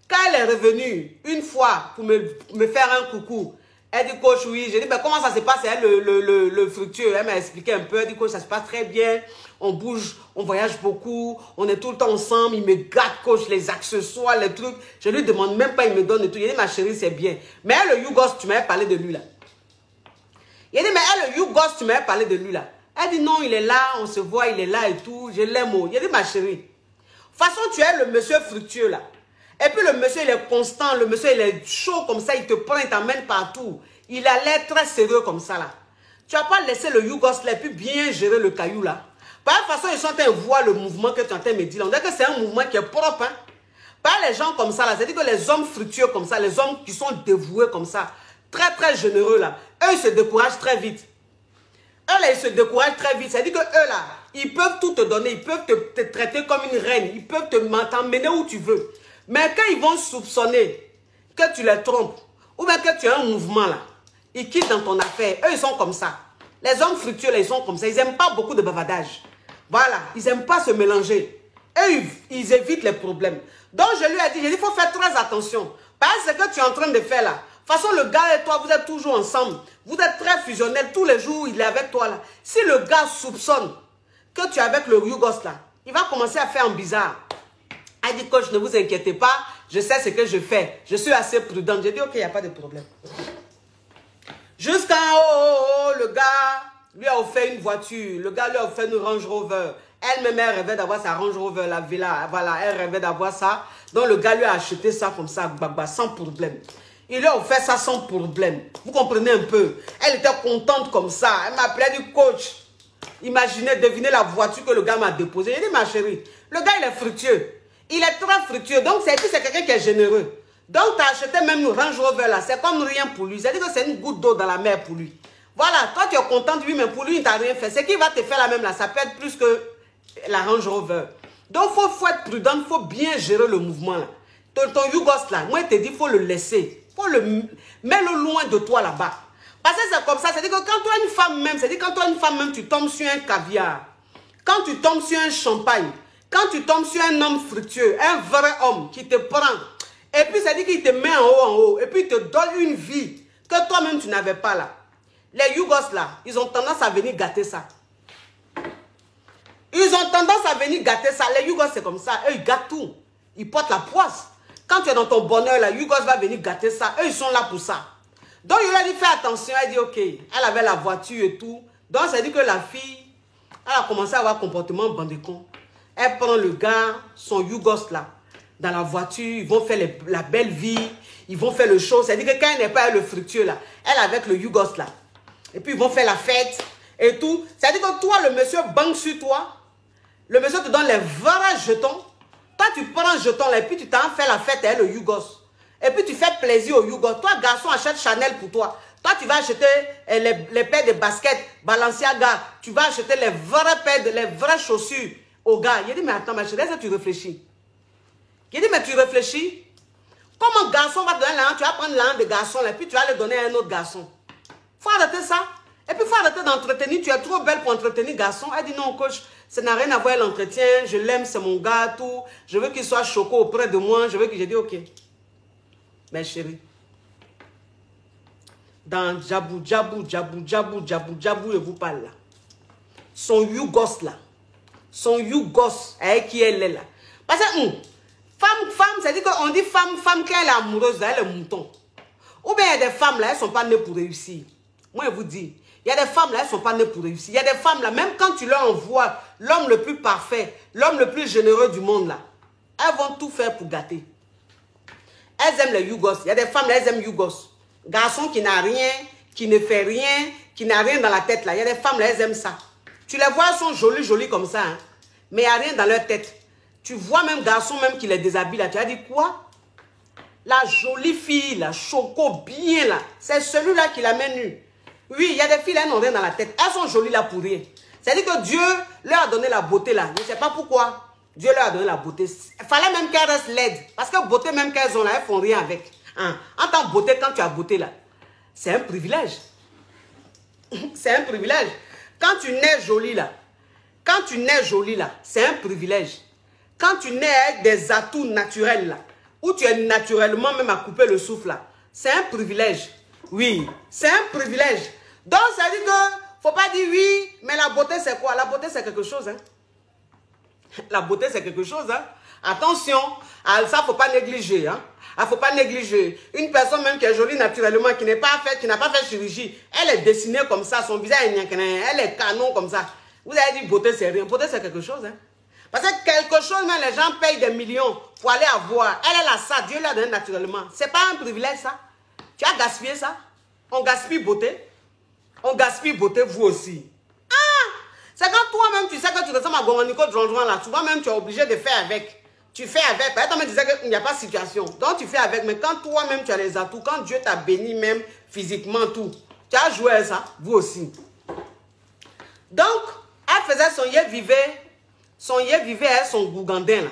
[SPEAKER 1] quand elle est revenue une fois pour me faire un coucou, elle dit, coach, oui. J'ai dit, ben, comment ça se passe? Elle, le fructueux, elle m'a expliqué un peu. Elle dit, coach, ça se passe très bien. On bouge, on voyage beaucoup. On est tout le temps ensemble. Il me gâte, coach, les accessoires, les trucs. Je lui demande même pas, il me donne et tout. Il dit, ma chérie, c'est bien. Mais elle, le Yougos, tu m'avais parlé de lui, là. Il dit, mais elle, le Yougos, tu m'avais parlé de lui, là. Elle dit non, il est là, on se voit, il est là et tout. Je l'aime. Il a dit, ma chérie, de toute façon, tu es le monsieur fructueux là. Et puis le monsieur, il est constant, le monsieur, il est chaud comme ça, il te prend, il t'emmène partout. Il a l'air très sérieux comme ça là. Tu n'as pas laissé le Yougos là et puis bien gérer le caillou là. Par toute façon, ils sont en train de voir le mouvement que tu es en train de me dire. On dirait que c'est un mouvement qui est propre. Hein? Pas les gens comme ça, là. C'est-à-dire que les hommes fructueux comme ça, les hommes qui sont dévoués comme ça, très, très généreux, là, eux, ils se découragent très vite. Eux, là, ils se découragent très vite. C'est-à-dire que eux, là, ils peuvent tout te donner. Ils peuvent te traiter comme une reine. Ils peuvent t'emmener où tu veux. Mais quand ils vont soupçonner que tu les trompes, ou bien que tu as un mouvement, là, ils quittent dans ton affaire. Eux, ils sont comme ça. Les hommes fructueux, là, ils sont comme ça. Ils n'aiment pas beaucoup de bavardage. Voilà. Ils n'aiment pas se mélanger. Eux, ils évitent les problèmes. Donc, je lui ai dit, il faut faire très attention. Parce que ce que tu es en train de faire, là, de toute façon, le gars et toi, vous êtes toujours ensemble. Vous êtes très fusionnels. Tous les jours, il est avec toi, là. Si le gars soupçonne que tu es avec le Yougos, là, il va commencer à faire un bizarre. Elle dit, coach, ne vous inquiétez pas. Je sais ce que je fais. Je suis assez prudente. J'ai dit, ok, il n'y a pas de problème. Jusqu'en haut, le gars lui a offert une voiture. Le gars lui a offert une Range Rover. Elle-même, elle rêvait d'avoir sa Range Rover, la villa. Voilà, elle rêvait d'avoir ça. Donc, le gars lui a acheté ça comme ça, sans problème. Il lui a offert ça sans problème. Vous comprenez un peu? Elle était contente comme ça. Elle m'appelait du coach. Imaginez, devinez la voiture que le gars m'a déposée. J'ai dit, ma chérie, le gars, il est fructueux. Il est très fructueux. Donc, c'est quelqu'un qui est généreux. Donc, tu as acheté même une Range Rover là. C'est comme rien pour lui. C'est-à-dire que c'est une goutte d'eau dans la mer pour lui. Voilà, toi, tu es content de lui, mais pour lui, il ne t'a rien fait. C'est qu'il va te faire la même là. Ça peut être plus que la Range Rover. Donc, il faut être prudent. Il faut bien gérer le mouvement là. Ton Yougos là, moi, je te dis, il faut le laisser. Mets-le loin de toi là-bas. Parce que c'est comme ça. C'est-à-dire que quand toi, une femme même, c'est-à-dire quand toi, une femme même, tu tombes sur un caviar. Quand tu tombes sur un champagne. Quand tu tombes sur un homme fructueux, un vrai homme qui te prend. Et puis, ça dit qu'il te met en haut. Et puis, il te donne une vie que toi-même, tu n'avais pas là. Les Yougos là, ils ont tendance à venir gâter ça. Ils ont tendance à venir gâter ça. Les Yougos, c'est comme ça. Eux, ils gâtent tout. Ils portent la poisse. Quand tu es dans ton bonheur, là, Yougos va venir gâter ça. Eux, ils sont là pour ça. Donc, il a dit, fais attention. Elle dit, ok. Elle avait la voiture et tout. Donc, ça dit que la fille, elle a commencé à avoir un comportement bandicon. Elle prend le gars, son Yougos là, dans la voiture. Ils vont faire la belle vie. Ils vont faire le show. C'est-à-dire que quand elle n'est pas le fructueux là, elle avec le Yougos là. Et puis, ils vont faire la fête et tout. C'est-à-dire que toi, le monsieur banque sur toi. Le monsieur te donne les vrais jetons. Toi, tu prends un jeton là et puis tu t'en fais la fête avec le Yougos. Et puis, tu fais plaisir au Yougos. Toi, garçon, achète Chanel pour toi. Toi, tu vas acheter les paires de baskets, Balenciaga. Tu vas acheter les vraies paires, les vraies chaussures au gars. Il dit, mais attends, ma chérie, est-ce que tu réfléchis? Il dit, mais tu réfléchis? Comme un garçon va te donner l'argent, tu vas prendre l'argent de garçon là, et puis tu vas le donner à un autre garçon. Faut arrêter ça. Et puis, il faut arrêter d'entretenir. Tu es trop belle pour entretenir garçon. Elle dit, non, coach, ça n'a rien à voir avec l'entretien. Je l'aime, c'est mon gars, tout. Je veux qu'il soit choqué auprès de moi. Je veux que j'ai dit, ok. Mais chérie, dans Djabou, je vous parle là. Son Yougos là. Son Yougos, avec qui elle est là. Parce que, femme, c'est-à-dire qu'on dit femme, quand elle est amoureuse, elle est mouton. Ou bien il y a des femmes là, elles ne sont pas nées pour réussir. Moi, je vous dis, il y a des femmes là, elles ne sont pas nées pour réussir. Il y a des femmes là, même quand tu leur envoies l'homme le plus parfait, l'homme le plus généreux du monde là, elles vont tout faire pour gâter. Elles aiment les Yougos. Il y a des femmes là, elles aiment Yougos. Garçon qui n'a rien, qui ne fait rien, qui n'a rien dans la tête là. Il y a des femmes là, elles aiment ça. Tu les vois, elles sont jolies comme ça, hein. Mais il n'y a rien dans leur tête. Tu vois même garçon même qui les déshabille là. Tu as dit quoi? La jolie fille là, choco bien là. C'est celui-là qui la met nue. Oui, il y a des filles là, elles n'ont rien dans la tête. Elles sont jolies là pour rien. C'est-à-dire que Dieu leur a donné la beauté là. Je ne sais pas pourquoi. Dieu leur a donné la beauté. Il fallait même qu'elles restent laides. Parce que beauté même qu'elles ont là, elles font rien avec. Hein? En tant que beauté, quand tu as beauté là, c'est un privilège. C'est un privilège. Quand tu nais jolie là, c'est un privilège. Quand tu nais avec des atouts naturels là, où tu es naturellement même à couper le souffle là, c'est un privilège. Oui, c'est un privilège. Donc ça dit que, faut pas dire oui, mais la beauté c'est quoi? La beauté c'est quelque chose. Hein? La beauté c'est quelque chose. Hein? Attention, ça faut pas négliger. Hein? Faut pas négliger. Une personne même qui est jolie naturellement, qui n'a pas fait chirurgie, elle est dessinée comme ça, son visage elle est canon comme ça. Vous avez dit beauté c'est rien. Beauté c'est quelque chose. Hein? Parce que quelque chose, même les gens payent des millions pour aller avoir. Elle a ça, Dieu l'a donné naturellement. C'est pas un privilège ça. Tu as gaspillé ça. On gaspille beauté. On gaspille beauté vous aussi. Ah! C'est quand toi-même tu sais que tu ressembles à Gomaniko Dronjouan là. Souvent même tu es obligé de faire avec. tu fais avec. Par exemple, on me disait qu'il n'y a pas de situation. Donc, tu fais avec. Mais quand toi-même, tu as les atouts, quand Dieu t'a béni même physiquement, tout, tu as joué à ça, vous aussi. Donc, elle faisait son yé vivait à son gougandin, là,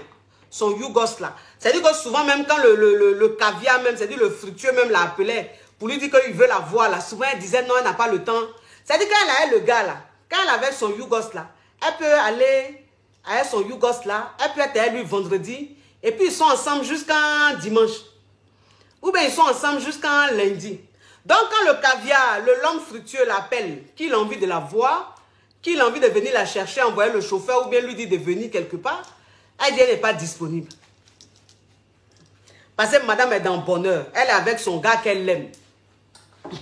[SPEAKER 1] son yougos, là. C'est-à-dire que souvent, même quand le caviar, même, c'est-à-dire le fructueux, même l'appelait, pour lui dire qu'il veut la voir, là, souvent, elle disait non, elle n'a pas le temps. C'est-à-dire quand elle avait le gars, là, quand elle avait son yougos, là, elle peut aller avec son yougos, là, elle peut être avec lui vendredi, et puis ils sont ensemble jusqu'à dimanche. Ou bien ils sont ensemble jusqu'à lundi. Donc, quand le caviar, l'homme fructueux l'appelle, qu'il a envie de la voir, qu'il a envie de venir la chercher, envoyer le chauffeur ou bien lui dire de venir quelque part, elle dit qu'elle n'est pas disponible. Parce que madame est dans le bonheur. Elle est avec son gars qu'elle aime.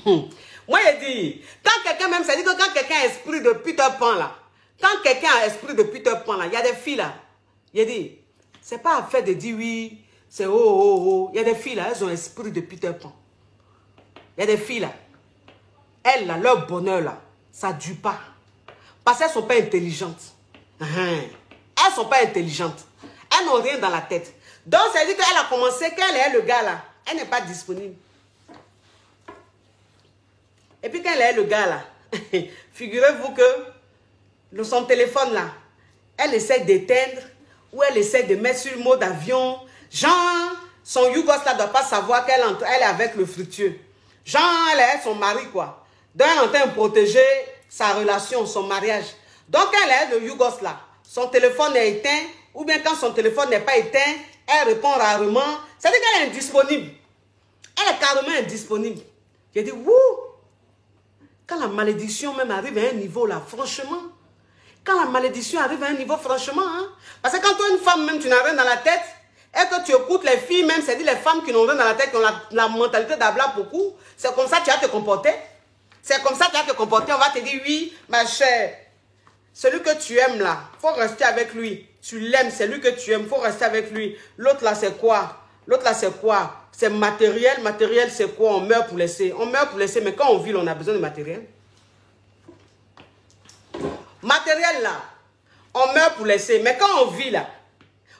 [SPEAKER 1] Moi, je dis, quand quelqu'un même, ça dit que quand quelqu'un a esprit de Peter Pan là, quand quelqu'un a esprit de Peter Pan là, il y a des filles là, je dis, c'est pas affaire de dire oui, c'est oh, oh, oh. Il y a des filles là, elles ont esprit de Peter Pan. Il y a des filles là, elles là, leur bonheur là, ça ne dure pas. Parce qu'elles ne sont pas intelligentes. Elles ne sont pas intelligentes. Elles n'ont rien dans la tête. Donc, ça veut dire qu'elle a commencé, quand elle est le gars là, elle n'est pas disponible. Et puis quand elle est le gars là, figurez-vous que son téléphone là, elle essaie d'éteindre ou elle essaie de mettre sur le mode avion. Genre, son yougos là ne doit pas savoir qu'elle est avec le fructueux. Genre, elle est son mari quoi. Donc, elle est en train de protéger sa relation, son mariage. Donc, elle est le yougos là. Son téléphone est éteint, ou bien quand son téléphone n'est pas éteint, elle répond rarement. C'est-à-dire qu'elle est indisponible. Elle est carrément indisponible. J'ai dit, wouh! Quand la malédiction même arrive à un niveau là, franchement, quand la malédiction arrive à un niveau, franchement, hein, parce que quand toi, une femme même, tu n'as rien dans la tête, et que tu écoutes les filles même, c'est-à-dire les femmes qui n'ont rien dans la tête, qui ont la mentalité d'abla beaucoup, c'est comme ça que tu vas te comporter. C'est comme ça que tu vas te comporter. On va te dire, oui, ma chère, celui que tu aimes là, il faut rester avec lui. Tu l'aimes, c'est lui que tu aimes, il faut rester avec lui. L'autre là, c'est quoi? L'autre là, c'est quoi? C'est matériel. Matériel, c'est quoi? On meurt pour laisser. On meurt pour laisser, mais quand on vit, on a besoin de matériel. Matériel là, on meurt pour laisser, mais quand on vit là,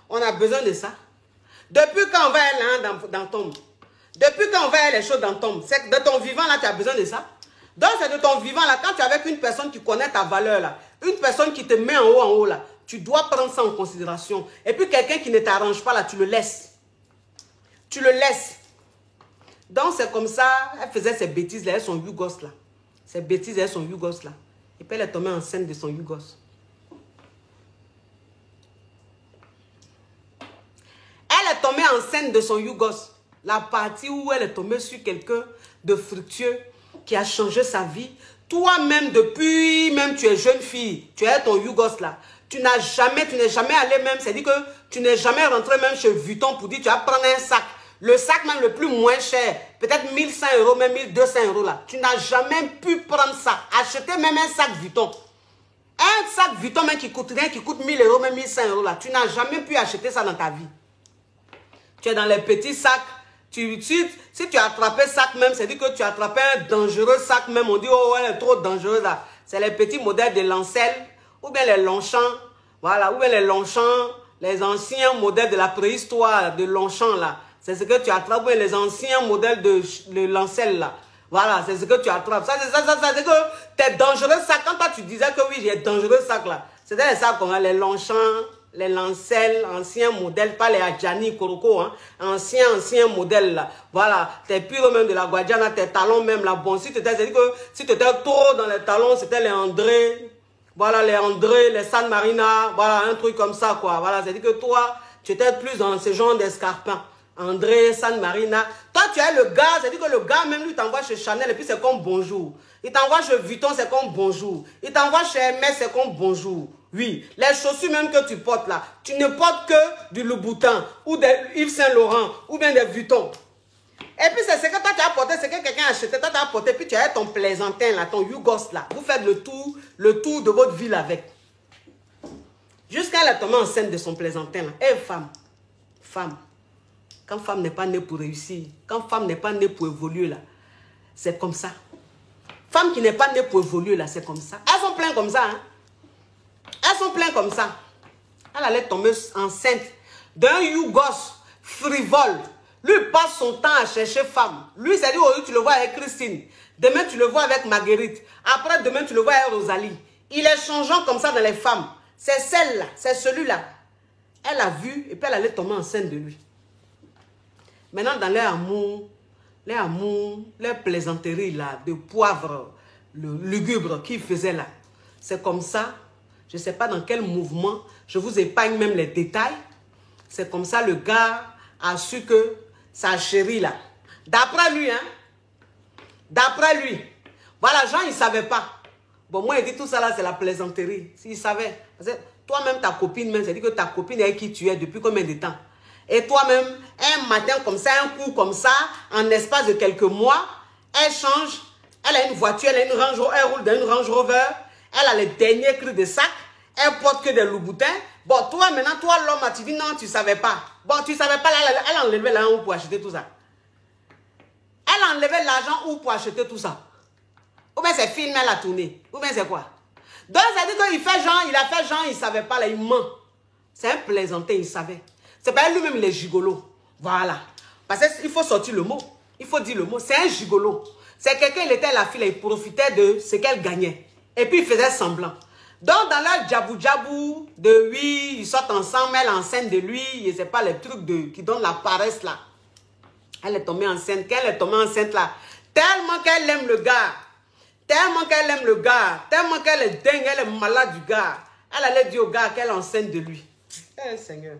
[SPEAKER 1] on a besoin de ça. Depuis quand on va là dans ton... Depuis quand on va les choses dans ton... C'est de ton vivant là, tu as besoin de ça. Donc c'est de ton vivant là, quand tu es avec une personne qui connaît ta valeur là, une personne qui te met en haut là, tu dois prendre ça en considération. Et puis quelqu'un qui ne t'arrange pas là, tu le laisses. Tu le laisses. Donc c'est comme ça, elle faisait ces bêtises là, elles sont yougos là. Ces bêtises, elles sont yougos là. Et puis elle est tombée enceinte de son yougos. Elle est tombée enceinte de son yougos. La partie où elle est tombée sur quelqu'un de fructueux qui a changé sa vie. Toi-même, depuis même tu es jeune fille, tu es ton yougos là. Tu n'es jamais allé même, c'est-à-dire que tu n'es jamais rentré même chez Vuitton pour dire tu vas prendre un sac. Le sac même le plus moins cher, peut-être 1100 €, même 1200 € là. Tu n'as jamais pu prendre ça. Acheter même un sac Vuitton. Un sac Vuitton même qui coûte rien, qui coûte 1000 €, même 1100 € là. Tu n'as jamais pu acheter ça dans ta vie. Tu es dans les petits sacs. Si tu as attrapé sac même, c'est-à-dire que tu as attrapé un dangereux sac même. On dit, oh, elle est trop dangereuse là. C'est les petits modèles de Lancel, ou bien les Longchamp. Voilà, ou bien les Longchamp, les anciens modèles de la préhistoire de Longchamp là. C'est ce que tu attrapes, ou bien les anciens modèles de Lancel là. Voilà, c'est ce que tu attrapes. Ça, c'est que tes dangereux sacs. Quand toi tu disais que oui, j'ai dangereux sacs là. C'était les sacs comme les Longchamp, les Lancel, anciens modèles, pas les Adjani, Koroko, hein, anciens modèles là. Voilà, tes pures même de la Guadiana, tes talons même là. Bon, si tu étais trop dans les talons, c'était les André, voilà, les André, les San Marina, voilà, un truc comme ça quoi. Voilà, c'est-à-dire que toi, tu étais plus dans ce genre d'escarpins. André, San Marina. Toi, tu es le gars, c'est-à-dire que le gars même lui t'envoie chez Chanel et puis c'est comme bonjour. Il t'envoie chez Vuitton, c'est comme bonjour. Il t'envoie chez Hermès, c'est comme bonjour. Oui, les chaussures même que tu portes là, tu ne portes que du Louboutin ou des Yves Saint Laurent ou bien des Vuitton. Et puis c'est ce que toi tu as porté, c'est que quelqu'un a acheté, toi tu as porté, puis tu as ton plaisantin là, ton yougos là. Vous faites le tour de votre ville avec. Jusqu'à la tomber enceinte de son plaisantin là. Eh femme, quand femme n'est pas née pour réussir, quand femme n'est pas née pour évoluer là, c'est comme ça. Femme qui n'est pas née pour évoluer là, c'est comme ça. Elles sont pleines comme ça, hein. Elles sont pleines comme ça. Elle allait tomber enceinte. d'un Yougos frivole. Lui, il passe son temps à chercher femme. Lui, c'est-à-dire, aujourd'hui, tu le vois avec Christine. Demain, tu le vois avec Marguerite. Après, demain, tu le vois avec Rosalie. Il est changeant comme ça dans les femmes. C'est celle-là, c'est celui-là. Elle a vu et puis elle allait tomber enceinte de lui. Maintenant, dans leur amour, les plaisanteries là, de poivre, le lugubre qu'il faisait là, c'est comme ça. Je ne sais pas dans quel mouvement, je vous épargne même les détails. C'est comme ça le gars a su que sa chérie là, d'après lui, hein, d'après lui, voilà, Jean, il ne savait pas. Bon, moi, il dit tout ça là, c'est la plaisanterie. S'il savait, parce que toi-même, ta copine, même, c'est-à-dire que ta copine avec qui tu es depuis combien de temps? Et toi-même, un matin comme ça, un coup comme ça, en espace de quelques mois, elle change, elle a une voiture, elle a une Range Rover, elle roule dans une Range Rover, elle a les derniers cris de sac, elle porte que des loups-boutins. Bon, toi, maintenant, toi, l'homme, tu dis non, tu ne savais pas. Bon, tu ne savais pas, elle a enlevé l'argent pour acheter tout ça. Elle a enlevé l'argent où pour acheter tout ça. Ou bien c'est film, elle a tourné. Ou bien c'est quoi? Donc, ça dit qu'il fait genre, il a fait genre, il ne savait pas, là, il ment. C'est un plaisantin, il savait. C'est pas lui-même, il est gigolo. Voilà. Parce qu'il faut sortir le mot. Il faut dire le mot. C'est un gigolo. C'est quelqu'un, il était la fille, il profitait de ce qu'elle gagnait. Et puis, il faisait semblant. Donc, dans leur djabou-djabou de oui, ils sortent ensemble, elle est enceinte de lui, et c'est pas les trucs qui donnent la paresse là. Elle est tombée enceinte. Quand elle est tombée enceinte là, tellement qu'elle aime le gars, tellement qu'elle aime le gars, tellement qu'elle est dingue, elle est malade du gars, elle allait dire au gars qu'elle est enceinte de lui. Eh Seigneur.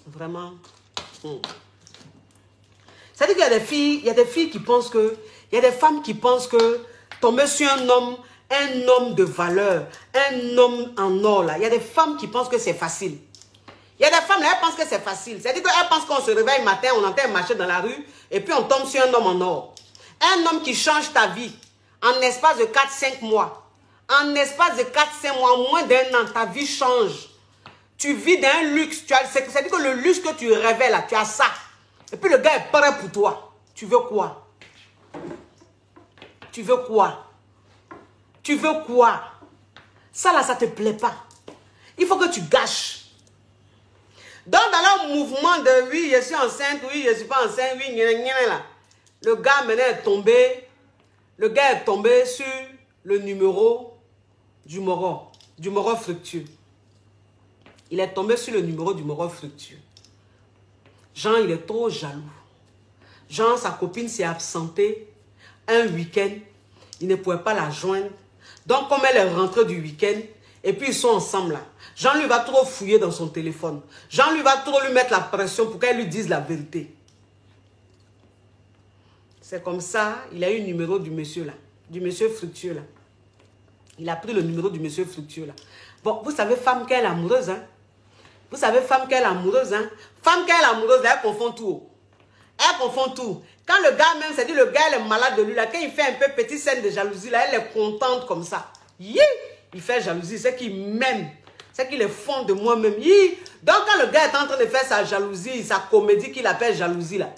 [SPEAKER 1] Vraiment. C'est-à-dire qu'il y a des filles, il y a des filles qui pensent que, il y a des femmes qui pensent que tomber sur un homme de valeur, un homme en or là, il y a des femmes qui pensent que c'est facile. Il y a des femmes là, elles pensent que c'est facile. C'est-à-dire qu'elles pensent qu'on se réveille le matin, on entend marcher dans la rue, et puis on tombe sur un homme en or. Un homme qui change ta vie en espace de 4-5 mois. En espace de 4-5 mois, en moins d'un an, ta vie change. Tu vis dans un luxe. C'est-à-dire que le luxe que tu rêvais là, tu as ça. Et puis le gars est prêt pour toi. Tu veux quoi? Tu veux quoi? Tu veux quoi? Ça là, ça ne te plaît pas. Il faut que tu gâches. Donc, dans leur mouvement de oui, je suis enceinte, oui, je ne suis pas enceinte, oui, là. Le gars maintenant est tombé. Le gars est tombé sur le numéro du moro fructueux. Il est tombé sur le numéro du moro fructueux. Jean, il est trop jaloux. Jean, sa copine s'est absentée un week-end. Il ne pouvait pas la joindre. Donc, comme elle est rentrée du week-end, et puis ils sont ensemble là. Jean lui va trop fouiller dans son téléphone. Jean lui va trop lui mettre la pression pour qu'elle lui dise la vérité. C'est comme ça, il a eu le numéro du monsieur là. Du monsieur fructueux là. Il a pris le numéro du monsieur fructueux là. Bon, vous savez, femme qu'elle est amoureuse, hein. Vous savez, femme qu'elle est amoureuse, hein. Femme qu'elle est amoureuse, là, elle confond tout. Elle confond tout. Quand le gars même, c'est-à-dire le gars, elle est malade de lui là. Quand il fait un peu petite scène de jalousie là, elle est contente comme ça. Il fait jalousie, c'est qu'il m'aime. C'est qu'il est fond de moi-même. Donc quand le gars est en train de faire sa jalousie, sa comédie qu'il appelle jalousie là,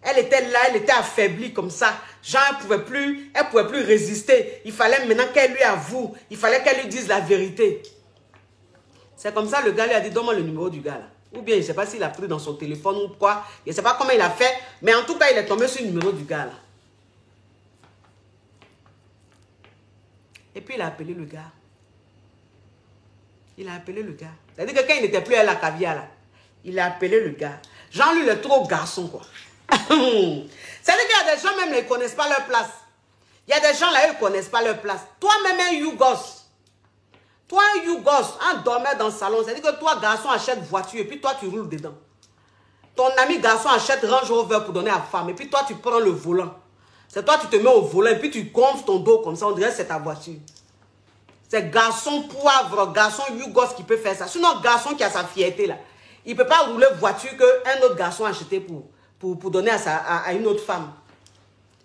[SPEAKER 1] elle était là, elle était affaiblie comme ça. Genre, elle pouvait plus résister. Il fallait maintenant qu'elle lui avoue. Il fallait qu'elle lui dise la vérité. C'est comme ça le gars lui a dit, donne-moi le numéro du gars là. Ou bien, je ne sais pas s'il a pris dans son téléphone ou quoi. Je ne sais pas comment il a fait. Mais en tout cas, il est tombé sur le numéro du gars là. Et puis, il a appelé le gars. Il a appelé le gars. C'est-à-dire que quand il n'était plus à la caviar là, il a appelé le gars. Jean, lui, il est trop garçon quoi. C'est-à-dire qu'il y a des gens même, ils ne connaissent pas leur place. Il y a des gens là, ils ne connaissent pas leur place. Toi-même, un Yougos. Toi, un Yougos, un dormeur dans le salon. C'est-à-dire que toi, garçon, achète voiture et puis toi, tu roules dedans. Ton ami garçon achète Range Rover pour donner à la femme et puis toi, tu prends le volant. C'est toi, tu te mets au volant et puis tu gonfles ton dos comme ça. On dirait que c'est ta voiture. C'est garçon poivre, garçon Yougos qui peut faire ça. Sinon, garçon qui a sa fierté là. Il ne peut pas rouler voiture qu'un autre garçon a acheté pour donner à une autre femme.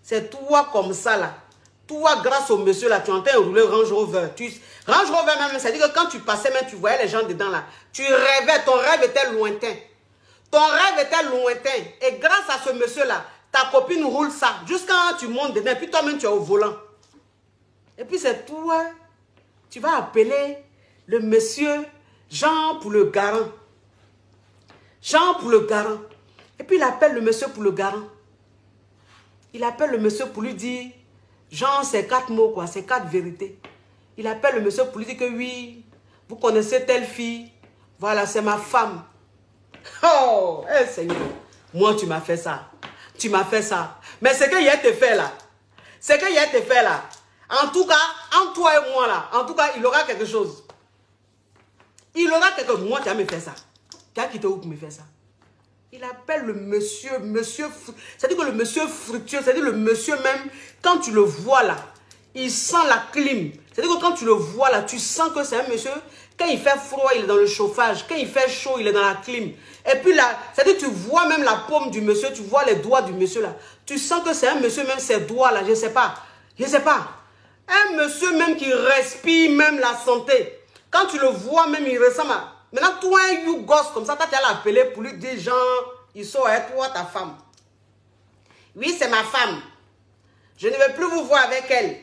[SPEAKER 1] C'est toi comme ça là. Toi, grâce au monsieur là, tu entends rouler Range Rover. Range Rover même, ça dit que quand tu passais même, tu voyais les gens dedans là. Tu rêvais, ton rêve était lointain. Ton rêve était lointain. Et grâce à ce monsieur là, ta copine roule ça. Jusqu'à quand tu montes dedans, et puis toi-même tu es au volant. Et puis c'est toi, tu vas appeler le monsieur Jean pour le garant. Jean pour le garant. Et puis il appelle le monsieur pour le garant. Il appelle le monsieur pour lui dire, Jean, c'est 4 mots, quoi, c'est 4 vérités. Il appelle le monsieur pour lui dire que oui, vous connaissez telle fille, voilà, c'est ma femme. Oh, Seigneur, moi tu m'as fait ça. Tu m'as fait ça. Mais ce qu'il y a te fait là, en tout cas, entre toi et moi là, en tout cas, il aura quelque chose. Il aura quelque chose. Moi, tu as me fait ça. Tu as quitté où pour me faire ça? Il appelle le monsieur, c'est-à-dire que le monsieur fructueux, c'est-à-dire le monsieur même, quand tu le vois là, il sent la clim. C'est-à-dire que quand tu le vois là, tu sens que c'est un monsieur, quand il fait froid, il est dans le chauffage, quand il fait chaud, il est dans la clim. Et puis là, c'est-à-dire que tu vois même la paume du monsieur, tu vois les doigts du monsieur là. Tu sens que c'est un monsieur, même ses doigts là, je ne sais pas. Un monsieur même qui respire même la santé. Quand tu le vois même, il ressemble à... Maintenant, toi, un you gosse comme ça, tu as l'appelé pour lui dire, Jean, il sort avec toi, ta femme. Oui, c'est ma femme. Je ne vais plus vous voir avec elle.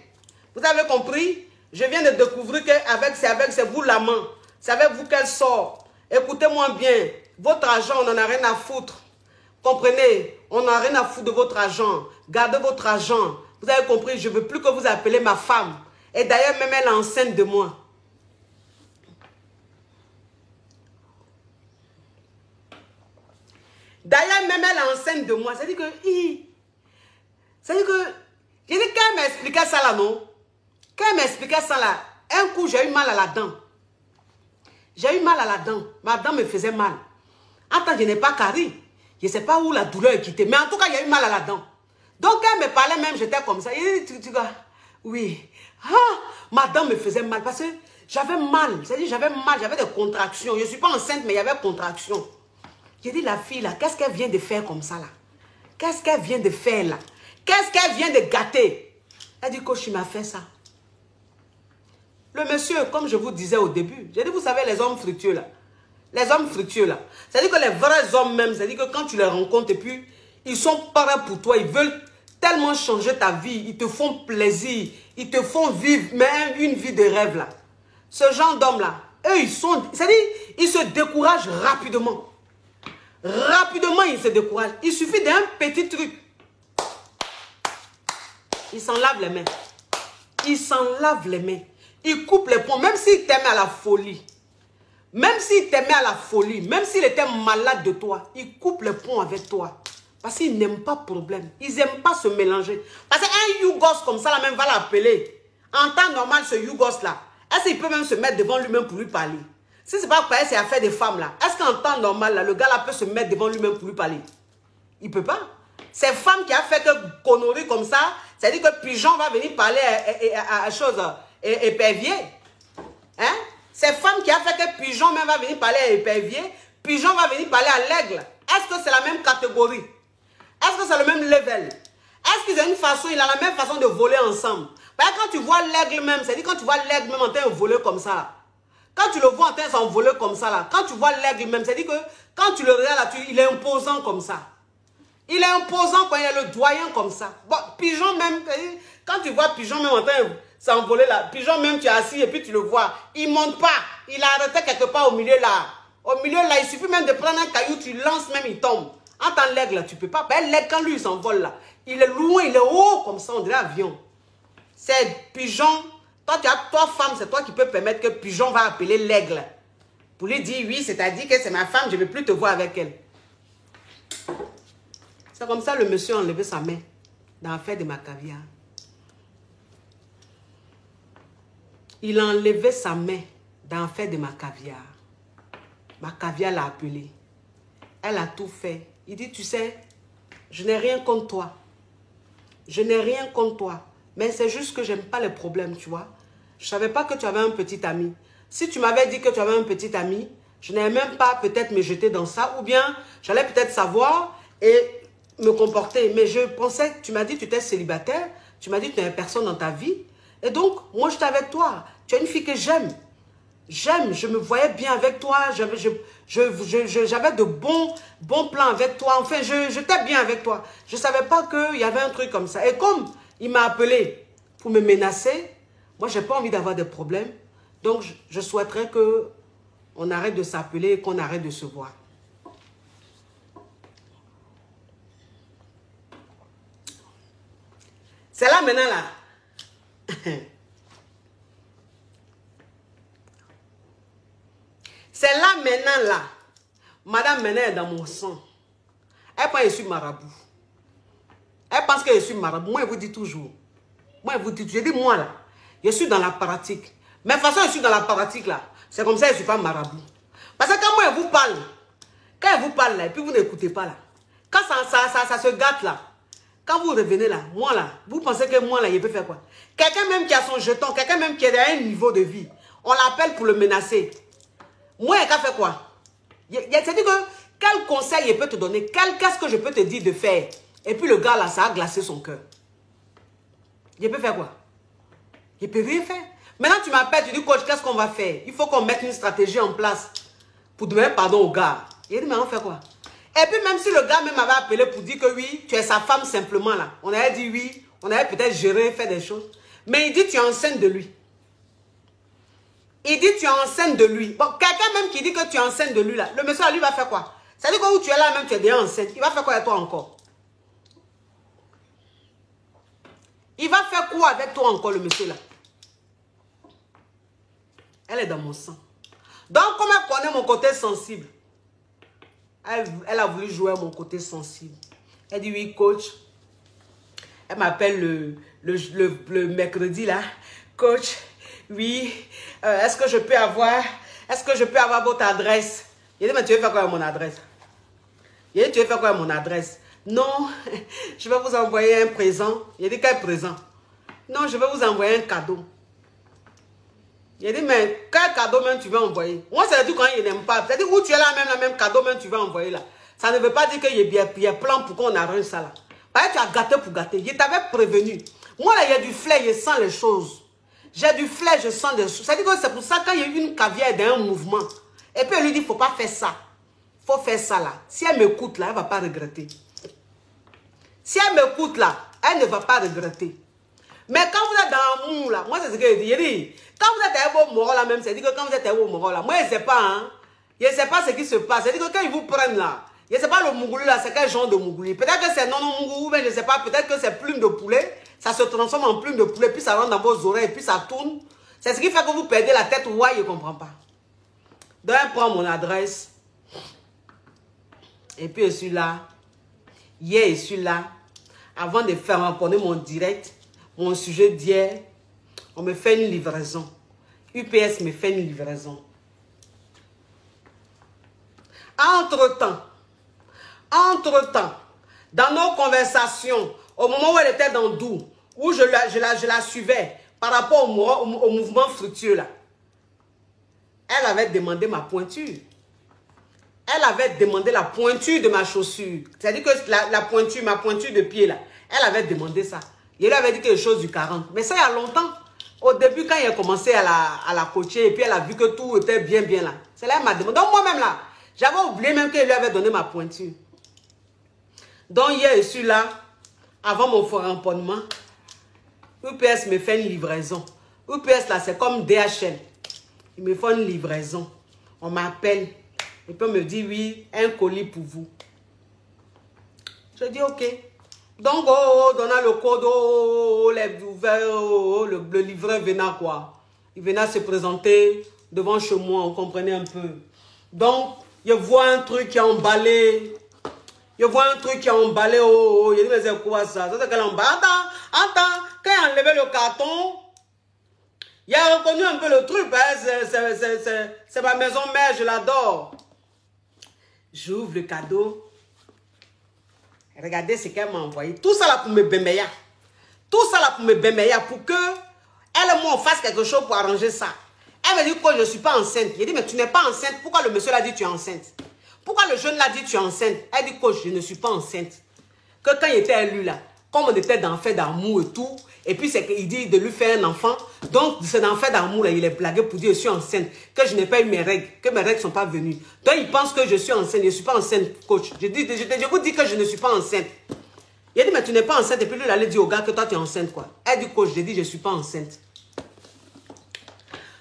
[SPEAKER 1] Vous avez compris? Je viens de découvrir que c'est vous l'amant. C'est avec vous qu'elle sort. Écoutez-moi bien. Votre argent, on n'en a rien à foutre. Comprenez? On n'a rien à foutre de votre argent. Gardez votre argent. Vous avez compris? Je ne veux plus que vous appelez ma femme. Et d'ailleurs, même elle est enceinte de moi. D'ailleurs, même elle est enceinte de moi. C'est-à-dire que... Je dis quand elle m'expliquait ça là, non? Quand elle m'expliquait ça là, un coup, j'ai eu mal à la dent. J'ai eu mal à la dent. Ma dent me faisait mal. Attends, je n'ai pas carie. Je ne sais pas où la douleur est quittée. Mais en tout cas, il y a eu mal à la dent. Donc, quand elle me parlait même, j'étais comme ça. Il dit, oui. Ah, ma dent me faisait mal parce que j'avais mal. C'est-à-dire, j'avais mal, j'avais des contractions. Je ne suis pas enceinte, mais il y avait contractions. J'ai dit, la fille là, qu'est-ce qu'elle vient de faire comme ça là? Qu'est-ce qu'elle vient de faire là? Qu'est-ce qu'elle vient de gâter? Elle dit, coach, il m'a fait ça. Le monsieur, comme je vous disais au début, j'ai dit, vous savez, les hommes fructueux là. Les hommes fructueux là. C'est-à-dire que les vrais hommes même, c'est-à-dire que quand tu les rencontres et puis, ils sont prêts pour toi, ils veulent tellement changer ta vie, ils te font plaisir, ils te font vivre, mais une vie de rêve là. Ce genre d'hommes là, eux, ils sont, c'est-à-dire, ils se découragent rapidement. Rapidement, ils se découragent. Il suffit d'un petit truc. Ils s'en lavent les mains. Ils s'en lavent les mains. Ils coupent les ponts, même s'il t'aimait à la folie. Même s'il t'aimait à la folie, même s'il était malade de toi, il coupe les ponts avec toi. Parce qu'ils n'aiment pas de problème. Ils n'aiment pas se mélanger. Parce qu'un Yougos comme ça, là même, va l'appeler. En temps normal, ce Yougos là, est-ce qu'il peut même se mettre devant lui-même pour lui parler? Si c'est pas pareil, c'est affaire des femmes là. Est-ce qu'en temps normal, là, le gars là peut se mettre devant lui-même pour lui parler? Il peut pas. C'est femme qui a fait que connerie comme ça, c'est-à-dire que Pigeon va venir parler à chose épervier. Hein? C'est femme qui a fait que Pigeon même va venir parler à épervier. Pigeon va venir parler à l'aigle. Est-ce que c'est la même catégorie? Est-ce que c'est le même level? Est-ce qu'ils ont une façon, il a la même façon de voler ensemble? Parce que quand tu vois l'aigle même, c'est-à-dire quand tu vois l'aigle même en train de voler comme ça, quand tu le vois en train de s'envoler comme ça, là, quand tu vois l'aigle même, c'est-à-dire que quand tu le regardes là, il est imposant comme ça. Il est imposant quand il est le doyen comme ça. Bon, Pigeon même, quand tu vois Pigeon même en train de s'envoler là, Pigeon même, tu es assis et puis tu le vois, il ne monte pas. Il a arrêté quelque part au milieu là. Au milieu là, il suffit même de prendre un caillou, tu lances même, il tombe. En tant l'aigle là, tu ne peux pas. Ben, l'aigle, quand lui, il s'envole là, il est loin, il est haut comme ça, on dirait avion. C'est Pigeon. Toi, femme, c'est toi qui peux permettre que Pigeon va appeler l'aigle. Pour lui dire, oui, c'est-à-dire que c'est ma femme, je ne veux plus te voir avec elle. C'est comme ça le monsieur a enlevé sa main dans l'affaire de ma caviar. Il a enlevé sa main dans l'affaire de ma caviar. Ma caviar l'a appelé. Elle a tout fait. Il dit, tu sais, je n'ai rien contre toi. Je n'ai rien contre toi. Mais c'est juste que j'aime pas les problèmes, tu vois. Je savais pas que tu avais un petit ami. Si tu m'avais dit que tu avais un petit ami, je n'allais même pas peut-être me jeter dans ça. Ou bien, j'allais peut-être savoir et me comporter. Mais je pensais que tu m'as dit que tu étais célibataire. Tu m'as dit que tu n'avais personne dans ta vie. Et donc, moi, j'étais avec toi. Tu es une fille que j'aime. J'aime, je me voyais bien avec toi. J'avais de bons plans avec toi. Enfin, j'étais bien avec toi. Je ne savais pas qu'il y avait un truc comme ça. Et comme il m'a appelé pour me menacer, moi, je n'ai pas envie d'avoir des problèmes. Donc, je souhaiterais que on arrête de s'appeler et qu'on arrête de se voir. C'est là maintenant là. C'est là maintenant là. Madame maintenant est dans mon sang. Elle pense que je suis marabout. Elle pense que je suis marabout. Moi, je vous dis toujours. Moi, je vous dis, je dis moi là. Je suis dans la pratique. Mais de toute façon, je suis dans la pratique là. C'est comme ça que je ne suis pas marabout. Parce que quand moi, je vous parle, là, et puis vous n'écoutez pas là. Quand ça se gâte là. Quand vous revenez là, moi là, vous pensez que moi là, il peut faire quoi? Quelqu'un même qui a son jeton, quelqu'un même qui est à un niveau de vie, on l'appelle pour le menacer. Moi, il a fait quoi? C'est-à-dire que quel conseil il peut te donner? Qu'est-ce que je peux te dire de faire? Et puis le gars là, ça a glacé son cœur. Il peut faire quoi? Il peut rien faire. Maintenant, tu m'appelles, tu dis, coach, qu'est-ce qu'on va faire? Il faut qu'on mette une stratégie en place pour demander pardon au gars. Il dit, mais on fait quoi? Et puis même si le gars même m'avait appelé pour dire que oui, tu es sa femme simplement là. On avait dit oui, on avait peut-être géré, fait des choses. Mais il dit, tu es enceinte de lui. Il dit, tu es enceinte de lui. Bon, quelqu'un même qui dit que tu es enceinte de lui là, le monsieur, lui, va faire quoi? Ça dit que où tu es là même, tu es déjà enceinte. Il va faire quoi avec toi encore? Il va faire quoi avec toi encore, le monsieur là? Elle est dans mon sang. Donc, comme elle connaît mon côté sensible, elle a voulu jouer à mon côté sensible. Elle dit, oui, coach. Elle m'appelle le mercredi, là. Coach, oui, est-ce que je peux avoir votre adresse? Il dit, mais tu veux faire quoi avec mon adresse? Il dit, tu veux faire quoi avec mon adresse? Non, je vais vous envoyer un présent. Il dit, quel présent? Non, je vais vous envoyer un cadeau. Il dit, mais quel cadeau même tu veux envoyer? Moi, c'est tout quand il n'aime pas. C'est-à-dire, où tu es là, même le même cadeau même tu veux envoyer là. Ça ne veut pas dire qu'il y a plan pour qu'on arrange ça là. Parce que tu as gâté pour gâter. Je t'avais prévenu. Moi, là, il y a du flair, je sens les choses. J'ai du flair, je sens des choses. C'est-à-dire que c'est pour ça quand il y a eu une caviar dans un mouvement. Et puis, elle lui dit, il ne faut pas faire ça. Il faut faire ça là. Si elle m'écoute là, elle ne va pas regretter. Si elle m'écoute là, elle ne va pas regretter. Mais quand vous êtes dans l'amour là, moi c'est ce que je dis. Je dis, quand vous êtes un beau moral là même, c'est-à-dire que quand vous êtes un beau moral là, moi je ne sais pas, hein. Je ne sais pas ce qui se passe. C'est-à-dire que quand ils vous prennent là, je ne sais pas le mougouli là, c'est quel genre de mougouli. Peut-être que c'est non mougouli, mais je ne sais pas, peut-être que c'est plume de poulet. Ça se transforme en plume de poulet, puis ça rentre dans vos oreilles, puis ça tourne. C'est ce qui fait que vous perdez la tête. Ouais, je ne comprends pas. Donc elle prend mon adresse. Et puis je suis là. Hier, je suis là. Avant de faire répondre mon direct, mon sujet d'hier, on me fait une livraison. UPS me fait une livraison. Entre-temps, dans nos conversations, au moment où elle était dans Doux, où je la suivais par rapport au mouvement fructueux là, elle avait demandé ma pointure. Elle avait demandé la pointure de ma chaussure. C'est-à-dire que la pointure, ma pointure de pied là, elle avait demandé ça. Il lui avait dit quelque chose du 40. Mais ça, il y a longtemps. Au début, quand il a commencé à la coacher, et puis elle a vu que tout était bien là. C'est là qu'elle m'a demandé. Donc moi-même là, j'avais oublié même qu'elle lui avait donné ma pointure. Donc hier, je suis là, avant mon remponnement. UPS me fait une livraison. UPS là, c'est comme DHL. Ils me font une livraison. On m'appelle. Et puis on me dit, oui, un colis pour vous. Je dis, ok. Donc, donnant le code, le livreur venait quoi. Il venait se présenter devant chez moi, on comprenait un peu. Donc, je vois un truc qui est emballé. Je vois un truc qui est emballé. Je dis, mais c'est quoi ça? Ça, c'est qu'elle emballe. Attends, quand il a enlevé le carton, il a reconnu un peu le truc. Hein, c'est ma maison mère, je l'adore. J'ouvre le cadeau. Regardez ce qu'elle m'a envoyé. Tout ça là pour me bémeya. Tout ça là pour me bémeya. Pour que elle et moi on fasse quelque chose pour arranger ça. Elle me dit que je ne suis pas enceinte. Je dis mais tu n'es pas enceinte. Pourquoi le monsieur l'a dit tu es enceinte? Pourquoi le jeune l'a dit tu es enceinte? Elle dit que je ne suis pas enceinte. Que quand il était élu là, comme on était dans le fait d'amour et tout, et puis c'est qu'il dit de lui faire un enfant. Donc c'est dans le fait d'amour là, il est blagué pour dire je suis enceinte, que je n'ai pas eu mes règles, que mes règles ne sont pas venues. Donc il pense que je suis enceinte, je ne suis pas enceinte, coach. Je vous dis que je ne suis pas enceinte. Il a dit mais tu n'es pas enceinte, et puis lui il allait dire au gars que toi tu es enceinte quoi. Elle dit coach, j'ai dit je ne suis pas enceinte.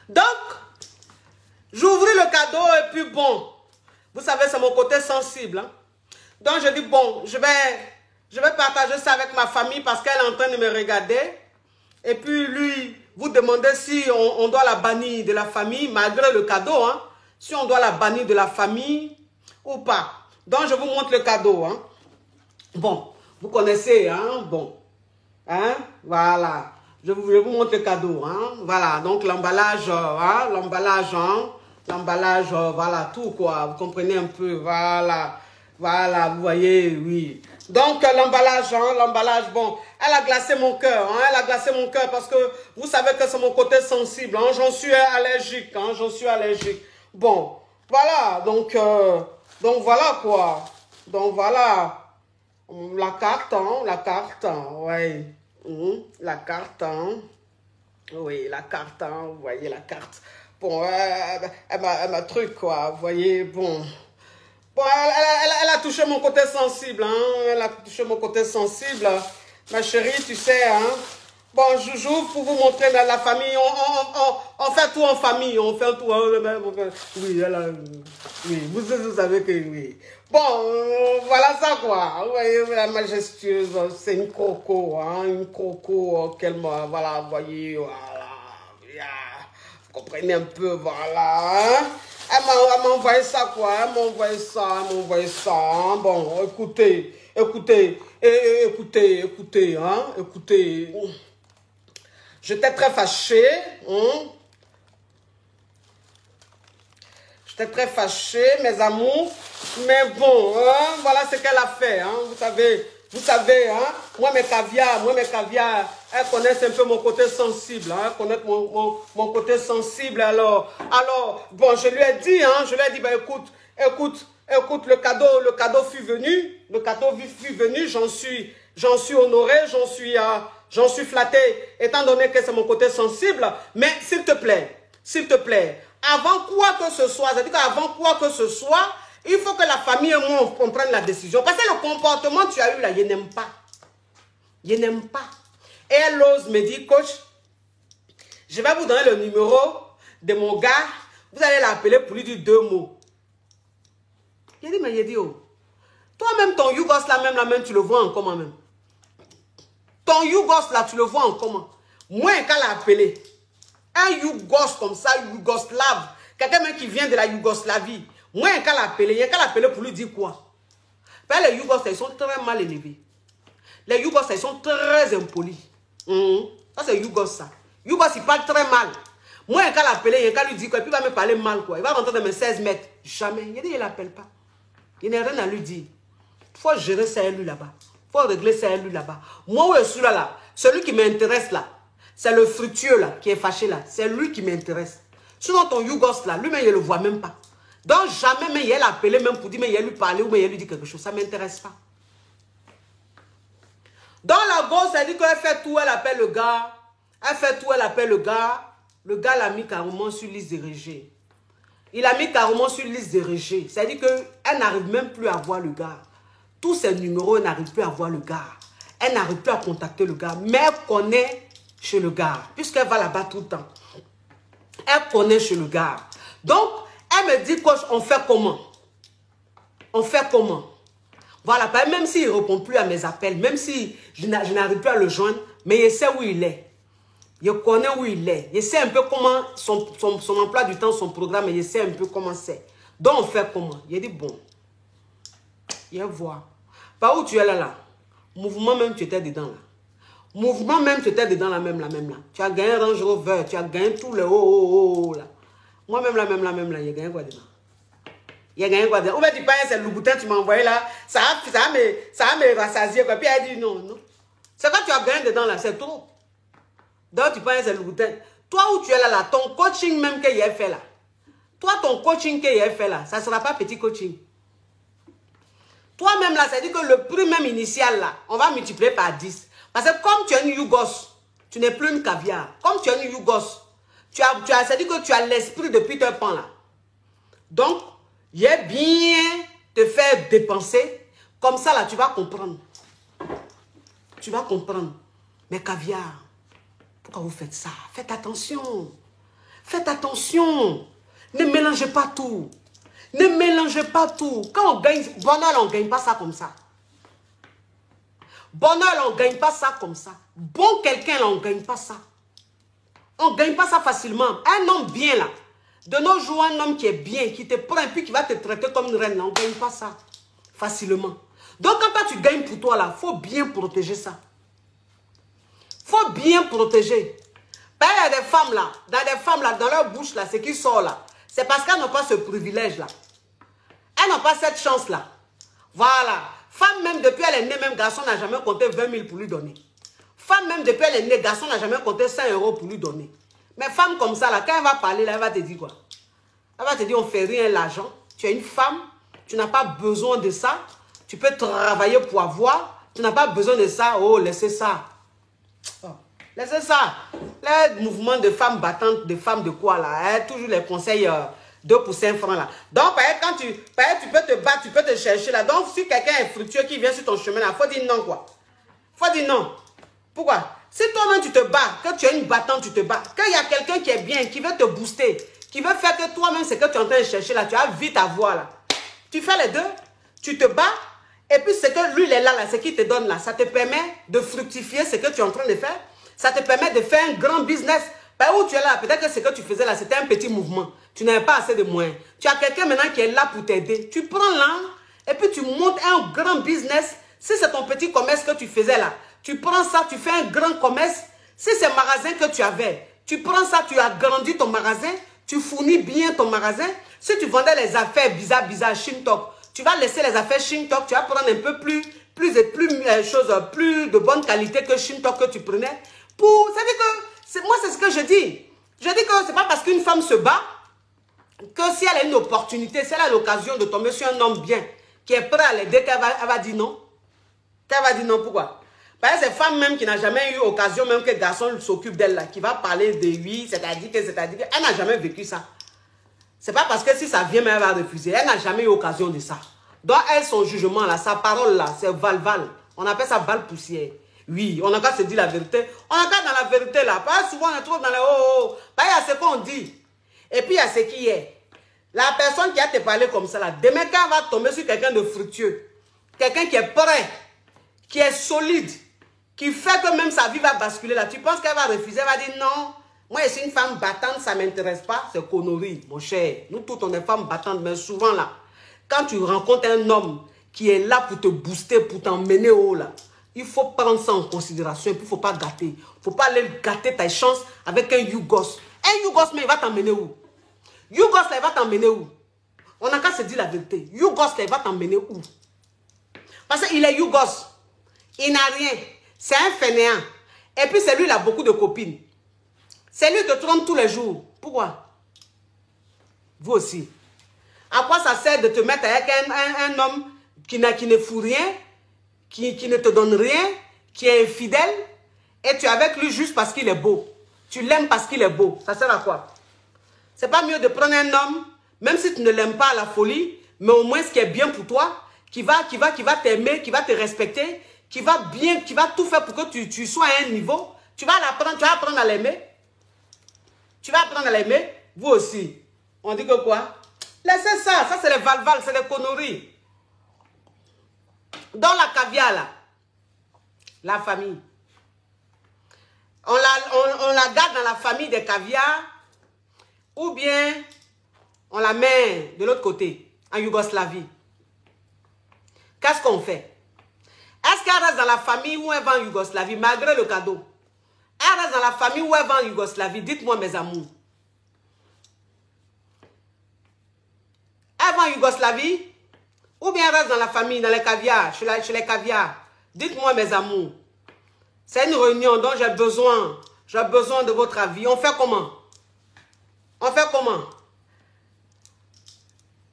[SPEAKER 1] Donc, J'ouvris le cadeau et puis bon, vous savez, c'est mon côté sensible. Hein. Donc, je dis, bon, je vais partager ça avec ma famille parce qu'elle est en train de me regarder. Et puis, lui, vous demandez si on doit la bannir de la famille, malgré le cadeau. Hein, si on doit la bannir de la famille ou pas. Donc, je vous montre le cadeau. Hein. Bon, vous connaissez, hein, bon. Hein, voilà. Je vous montre le cadeau. Hein, voilà, donc l'emballage, hein, l'emballage, voilà, tout quoi. Vous comprenez un peu, voilà. Voilà, vous voyez, oui. Donc, l'emballage, hein, l'emballage, bon, elle a glacé mon cœur, hein, elle a glacé mon cœur parce que vous savez que c'est mon côté sensible, hein, j'en suis allergique, hein, j'en suis allergique. Bon, voilà, donc voilà quoi. Donc, voilà. La carte, ouais. La carte, hein. Oui, la carte, hein, vous voyez la carte. Bon, elle m'a truc, quoi, vous voyez, bon. Bon, elle a touché mon côté sensible, hein. Elle a touché mon côté sensible. Ma chérie, tu sais, hein. Bon, j'ouvre pour vous montrer dans la famille. On fait tout en famille. On fait tout. Oui, oui, vous savez que oui. Bon, voilà ça, quoi. Vous voyez, la majestueuse, c'est une croco, hein. Une croco, voilà, vous voyez, voilà. Vous comprenez un peu, voilà, hein. Elle m'a envoyé ça, quoi. Elle m'a envoyé ça, hein. Bon, écoutez, hein. Écoutez. J'étais très fâchée. Hein. J'étais très fâchée, mes amours. Mais bon, hein, voilà ce qu'elle a fait. Hein. Vous savez, hein, moi mes caviars, elles connaissent un peu mon côté sensible. Hein, elles connaissent mon côté sensible. Alors, bon, je lui ai dit, bah, écoute, le cadeau fut venu. Le cadeau fut venu, j'en suis honorée, j'en suis flattée, étant donné que c'est mon côté sensible. Mais s'il te plaît, avant quoi que ce soit, c'est-à-dire qu'avant quoi que ce soit, il faut que la famille et moi, on prenne la décision. Parce que le comportement que tu as eu là, je n'aime pas. Je n'aime pas. Et elle ose me dire, coach, je vais vous donner le numéro de mon gars. Vous allez l'appeler pour lui dire 2 mots. J'ai dit, oh. Toi-même, ton Yougos là, même, tu le vois en comment même. Ton Yougos là, tu le vois en comment. Moi, qu'à l'appeler. Un Yougos comme ça, Yougoslave. Quelqu'un qui vient de la Yougoslavie. Moi, il qu'à l'appeler pour lui dire quoi? Parce que les Yougos, ils sont très mal élevés. Les Yougos, ils sont très impolis. Ça, c'est Yougos, ça. Yougos, il parle très mal. Moi, il qu'à l'appeler, il qu'à lui dire quoi? Et puis, il va me parler mal, quoi. Il va rentrer dans mes 16 mètres. Jamais. Il dit, il l'appelle pas. Il n'a rien à lui dire. Il faut gérer ça et lui là-bas. Il faut régler ça et lui là-bas. Moi, où je suis là, celui qui m'intéresse là, c'est le fructueux là, qui est fâché là. C'est lui qui m'intéresse. Sinon, ton Yougos là, lui-même, il ne le voit même pas. Donc, jamais, mais il a appelé même pour dire, mais il a lui parler ou mais il lui dit quelque chose. Ça ne m'intéresse pas. Dans la gosse, elle dit qu'elle fait tout, elle appelle le gars. Elle fait tout, elle appelle le gars. Le gars l'a mis carrément sur liste de rejet. Il a mis carrément sur liste de rejet. C'est-à-dire qu'elle n'arrive même plus à voir le gars. Tous ses numéros, elle n'arrive plus à voir le gars. Elle n'arrive plus à contacter le gars. Mais elle connaît chez le gars. Puisqu'elle va là-bas tout le temps. Elle connaît chez le gars. Donc, elle me dit, coach, on fait comment? On fait comment? Voilà, même s'il ne répond plus à mes appels, même si je n'arrive plus à le joindre, mais je sais où il est. Je connais où il est. Je sais un peu comment son emploi du temps, son programme, et je sais un peu comment c'est. Donc, on fait comment? Il dit, bon, je vois. Par où tu es là? Mouvement même, tu étais dedans là. Mouvement même, tu étais dedans là, même là. Tu as gagné Range Rover, tu as gagné tout le haut là. Moi-même là, j'ai gagné quoi dedans? Il a gagné quoi dedans? Ou bien tu penses c'est le bouton tu m'as envoyé là, ça va me rassasier quoi. Puis elle dit non. C'est quand tu as gagné dedans là, c'est trop. Donc tu penses c'est le bouton. Toi où tu es là, ton coaching même qu'il a fait là. Toi, ton coaching qu'il a fait là, ça ne sera pas petit coaching. Toi-même là, ça dit que le prix même initial là, on va multiplier par 10. Parce que comme tu es une Yougos, tu n'es plus une caviar. Comme tu es une Yougos, ça dit que tu as l'esprit de Peter Pan là. Donc, il est bien te faire dépenser. Comme ça là, tu vas comprendre. Tu vas comprendre. Mais caviar, pourquoi vous faites ça? Faites attention. Faites attention. Ne mélangez pas tout. Ne mélangez pas tout. Quand on gagne, bonheur, on ne gagne pas ça comme ça. Bonheur, on ne gagne pas ça comme ça. Bon quelqu'un, on ne gagne pas ça. On ne gagne pas ça facilement. Un homme bien là, de nos jours, un homme qui est bien, qui te prend et puis qui va te traiter comme une reine, là, on ne gagne pas ça facilement. Donc quand toi tu gagnes pour toi là, il faut bien protéger ça. Il faut bien protéger. Il y a des femmes là, dans leur bouche là, ce qui sort là, c'est parce qu'elles n'ont pas ce privilège là. Elles n'ont pas cette chance là. Voilà. Femme même depuis elle est née, même garçon n'a jamais compté 20 000 pour lui donner. Femme même depuis elle est née, garçon n'a jamais compté 100 € pour lui donner. Mais femme comme ça là, quand elle va parler là, elle va te dire quoi? Elle va te dire on fait rien l'argent. Tu es une femme, tu n'as pas besoin de ça. Tu peux travailler pour avoir. Tu n'as pas besoin de ça. Oh, laissez ça. Oh, laissez ça. Les mouvements de femmes battantes, de femmes de quoi là, hein, toujours les conseils 2 pour 5 francs là. Donc, quand tu peux te battre, tu peux te chercher là. Donc, si quelqu'un est fructueux qui vient sur ton chemin là, il faut dire non quoi. Il faut dire non. Pourquoi? Si toi-même tu te bats, que tu es une battante, tu te bats, qu'il y a quelqu'un qui est bien, qui veut te booster, qui veut faire que toi-même, c'est que tu es en train de chercher là, tu as vite à voir là. Tu fais les deux, tu te bats, et puis c'est que lui, il est là, ce qu'il te donne là, ça te permet de fructifier ce que tu es en train de faire, ça te permet de faire un grand business. Par où tu es là, peut-être que ce que tu faisais là, c'était un petit mouvement, tu n'avais pas assez de moyens. Tu as quelqu'un maintenant qui est là pour t'aider, tu prends là, et puis tu montes un grand business. Si c'est ton petit commerce que tu faisais là, tu prends ça, tu fais un grand commerce. Si c'est un magasin que tu avais, tu prends ça, tu agrandis ton magasin, tu fournis bien ton magasin. Si tu vendais les affaires bizarres, Shintok, tu vas laisser les affaires Shintok, tu vas prendre un peu plus de bonne qualité que Shintok que tu prenais. Ça veut dire que, moi c'est ce que je dis. Je dis que c'est pas parce qu'une femme se bat, que si elle a une opportunité, si elle a l'occasion de tomber sur un homme bien, qui est prêt à l'aider, qu'elle va dire non. Qu'elle va dire non, pourquoi? Parce que c'est femme même qui n'a jamais eu occasion, même que le garçon s'occupe d'elle là, qui va parler de lui, c'est-à-dire qu'elle n'a jamais vécu ça. C'est pas parce que si ça vient, mais elle va refuser. Elle n'a jamais eu occasion de ça. Donc elle, son jugement là, sa parole là, c'est val-val. On appelle ça val-poussière. Oui, on n'a qu'à se dire la vérité. On n'a qu'à dans la vérité là. Pas souvent on trouve dans les oh. Il y a ce qu'on dit. Et puis il y a ce qui est. La personne qui a te parlé comme ça là, demain quand elle va tomber sur quelqu'un de fructueux, quelqu'un qui est prêt, qui est solide, qui fait que même sa vie va basculer là. Tu penses qu'elle va refuser, elle va dire non. Moi, je suis une femme battante, ça ne m'intéresse pas. C'est connerie, mon cher. Nous toutes, on est femmes battantes, mais souvent là, quand tu rencontres un homme qui est là pour te booster, pour t'emmener haut là, il faut prendre ça en considération et puis il ne faut pas gâter. Il ne faut pas aller gâter ta chance avec un Yougos. Un Yougos, mais il va t'emmener où? Yougos, là, il va t'emmener où? On n'a qu'à se dire la vérité. Yougos, là, il va t'emmener où? Parce qu'il est Yougos. Il n'a rien. C'est un fainéant. Et puis, c'est lui, il a beaucoup de copines. C'est lui qui te trompe tous les jours. Pourquoi? Vous aussi. À quoi ça sert de te mettre avec un homme qui ne fout rien, qui ne te donne rien, qui est infidèle, et tu es avec lui juste parce qu'il est beau. Tu l'aimes parce qu'il est beau. Ça sert à quoi? C'est pas mieux de prendre un homme, même si tu ne l'aimes pas à la folie, mais au moins ce qui est bien pour toi, qui va t'aimer, qui va te respecter, qui va tout faire pour que tu sois à un niveau. Tu vas apprendre à l'aimer. Tu vas apprendre à l'aimer. Vous aussi. On dit que quoi? Laissez ça. Ça, c'est les val-val, c'est les conneries. Dans la caviar, là, la famille. On la garde dans la famille des caviars ou bien on la met de l'autre côté, en Yougoslavie. Qu'est-ce qu'on fait? Est-ce qu'elle reste dans la famille ou elle va en Yougoslavie, malgré le cadeau? Elle reste dans la famille ou elle va en Yougoslavie? Dites-moi, mes amours. Elle va en Yougoslavie ou bien elle reste dans la famille, dans les caviars, chez les caviars? Dites-moi, mes amours. C'est une réunion dont j'ai besoin de votre avis. On fait comment? On fait comment?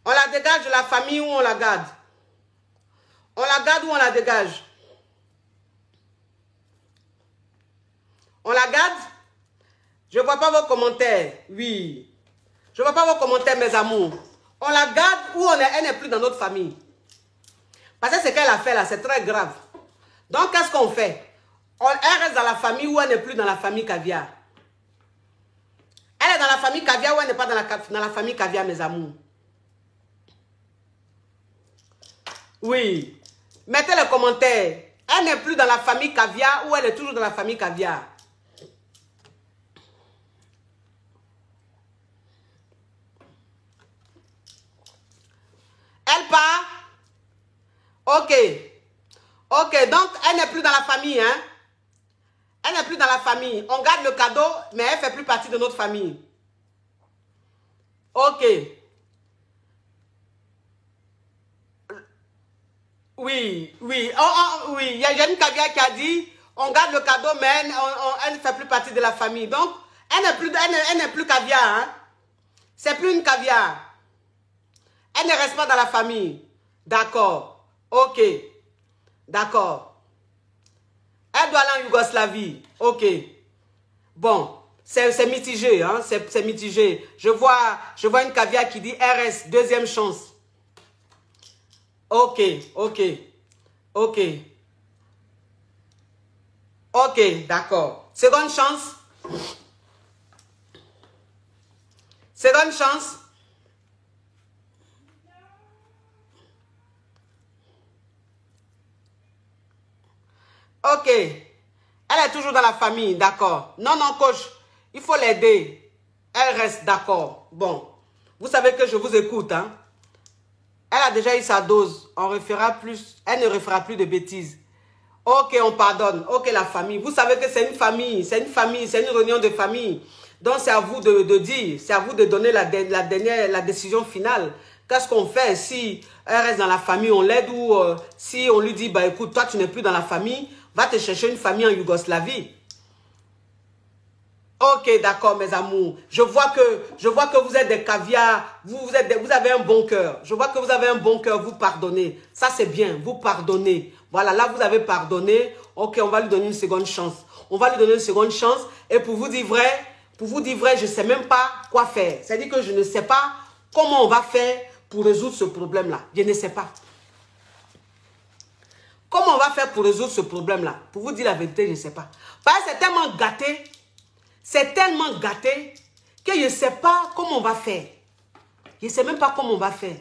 [SPEAKER 1] On la dégage de la famille ou on la garde? On la garde ou on la dégage? On la garde? Je ne vois pas vos commentaires. Oui. Je ne vois pas vos commentaires, mes amours. On la garde ou elle n'est plus dans notre famille? Parce que ce qu'elle a fait là, c'est très grave. Donc, qu'est-ce qu'on fait? Elle reste dans la famille ou elle n'est plus dans la famille caviar? Elle est dans la famille caviar ou elle n'est pas dans la famille caviar, mes amours? Oui. Mettez les commentaires. Elle n'est plus dans la famille caviar ou elle est toujours dans la famille caviar? Elle part? Ok. Ok, donc elle n'est plus dans la famille, hein? Elle n'est plus dans la famille. On garde le cadeau, mais elle ne fait plus partie de notre famille. Ok. Oui, oui. Oui, il y a une caviar qui a dit, on garde le cadeau, mais elle ne fait plus partie de la famille. Donc, elle n'est plus caviar, hein? C'est plus une caviar. Elle ne reste pas dans la famille. D'accord. Ok. D'accord. Elle doit aller en Yougoslavie. Ok. Bon. C'est mitigé. Hein? C'est mitigé. Je vois une caviar qui dit RS, deuxième chance. Ok. Ok. Ok. Ok. D'accord. Seconde chance. Seconde chance. Ok. Elle est toujours dans la famille, d'accord. Non, non, coach, il faut l'aider. Elle reste d'accord. Bon, vous savez que je vous écoute, hein. Elle a déjà eu sa dose. On refera plus. Elle ne refera plus de bêtises. Ok, on pardonne. Ok, la famille. Vous savez que c'est une famille. C'est une famille. C'est une réunion de famille. Donc, c'est à vous de dire. C'est à vous de donner la décision finale. Qu'est-ce qu'on fait? Si elle reste dans la famille, on l'aide ou si on lui dit, bah écoute, toi, tu n'es plus dans la famille, va te chercher une famille en Yougoslavie. Ok, d'accord, mes amours. Je vois que vous êtes des caviars. Vous avez un bon cœur. Je vois que vous avez un bon cœur. Vous pardonnez. Ça, c'est bien. Vous pardonnez. Voilà, là, vous avez pardonné. Ok, on va lui donner une seconde chance. On va lui donner une seconde chance. Et pour vous dire vrai, je ne sais même pas quoi faire. C'est-à-dire que je ne sais pas comment on va faire pour résoudre ce problème-là. Je ne sais pas. Comment on va faire pour résoudre ce problème-là? Pour vous dire la vérité, je ne sais pas. Parce que c'est tellement gâté. C'est tellement gâté que je ne sais pas comment on va faire. Je ne sais même pas comment on va faire.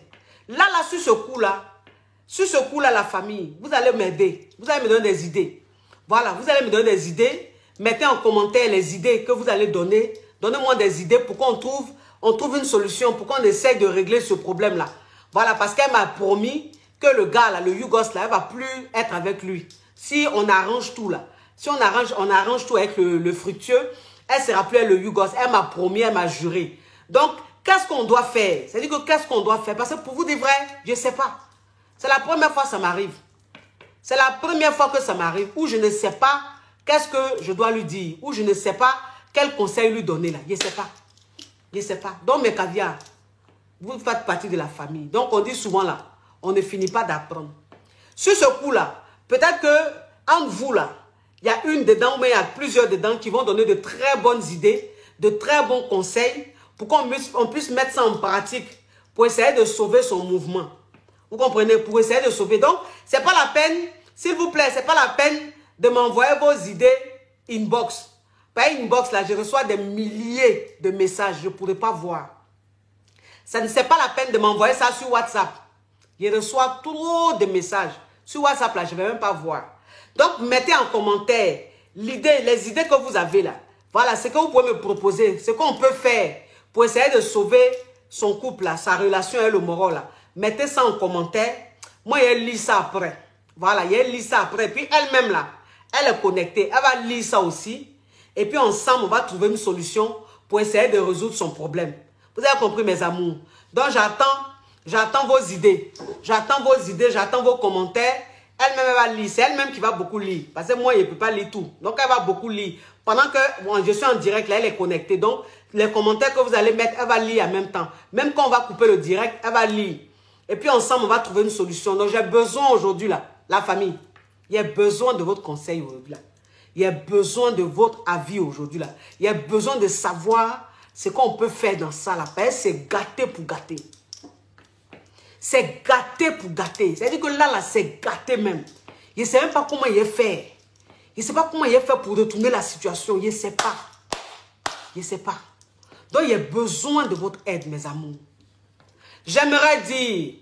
[SPEAKER 1] Là, sur ce coup-là, la famille, vous allez m'aider. Vous allez me donner des idées. Voilà, vous allez me donner des idées. Mettez en commentaire les idées que vous allez donner. Donnez-moi des idées pour qu'on trouve une solution, pour qu'on essaye de régler ce problème-là. Voilà, parce qu'elle m'a promis que le gars, là, le Yougos, là, elle ne va plus être avec lui. Si on arrange tout, là, si on arrange tout avec le fructueux, elle ne sera plus le Yougos. Elle m'a promis, elle m'a juré. Donc, qu'est-ce qu'on doit faire? C'est-à-dire que qu'est-ce qu'on doit faire? Parce que pour vous dire vrai, je ne sais pas. C'est la première fois que ça m'arrive. C'est la première fois que ça m'arrive où je ne sais pas qu'est-ce que je dois lui dire. Où je ne sais pas quel conseil lui donner là. Je ne sais pas. Je ne sais pas. Donc, mes caviars, vous faites partie de la famille. Donc, on dit souvent là, on ne finit pas d'apprendre. Sur ce coup-là, peut-être que entre vous là, il y a une dedans, mais il y a plusieurs dedans qui vont donner de très bonnes idées, de très bons conseils pour qu'on puisse mettre ça en pratique pour essayer de sauver son mouvement. Vous comprenez? Pour essayer de sauver. Donc, ce n'est pas la peine, s'il vous plaît, ce n'est pas la peine de m'envoyer vos idées inbox. Pas inbox, là, je reçois des milliers de messages, je ne pourrais pas voir. Ça ne c'est pas la peine de m'envoyer ça sur WhatsApp. Je reçois trop de messages. Sur WhatsApp, là, je ne vais même pas voir. Donc, mettez en commentaire les idées que vous avez là. Voilà, ce que vous pouvez me proposer, ce qu'on peut faire pour essayer de sauver son couple là, sa relation avec le Moro là. Mettez ça en commentaire. Moi, elle lit ça après. Voilà, elle lit ça après. Puis elle-même là, elle est connectée. Elle va lire ça aussi. Et puis ensemble, on va trouver une solution pour essayer de résoudre son problème. Vous avez compris, mes amours? Donc, j'attends vos idées. J'attends vos idées, j'attends vos commentaires. Elle-même, elle va lire. C'est elle-même qui va beaucoup lire. Parce que moi, je ne peux pas lire tout. Donc, elle va beaucoup lire. Pendant que bon, je suis en direct, là, elle est connectée. Donc, les commentaires que vous allez mettre, elle va lire en même temps. Même quand on va couper le direct, elle va lire. Et puis, ensemble, on va trouver une solution. Donc, j'ai besoin aujourd'hui, là, la famille. Il y a besoin de votre conseil aujourd'hui, là. Il y a besoin de votre avis aujourd'hui, là. Il y a besoin de savoir ce qu'on peut faire dans ça, là. Parce que c'est gâté pour gâter. C'est gâté pour gâter. C'est-à-dire que là, c'est gâté même. Je ne sais même pas comment il est fait. Je ne sais pas comment il est fait pour retourner la situation. Je ne sais pas. Je ne sais pas. Donc, il y a besoin de votre aide, mes amours. J'aimerais dire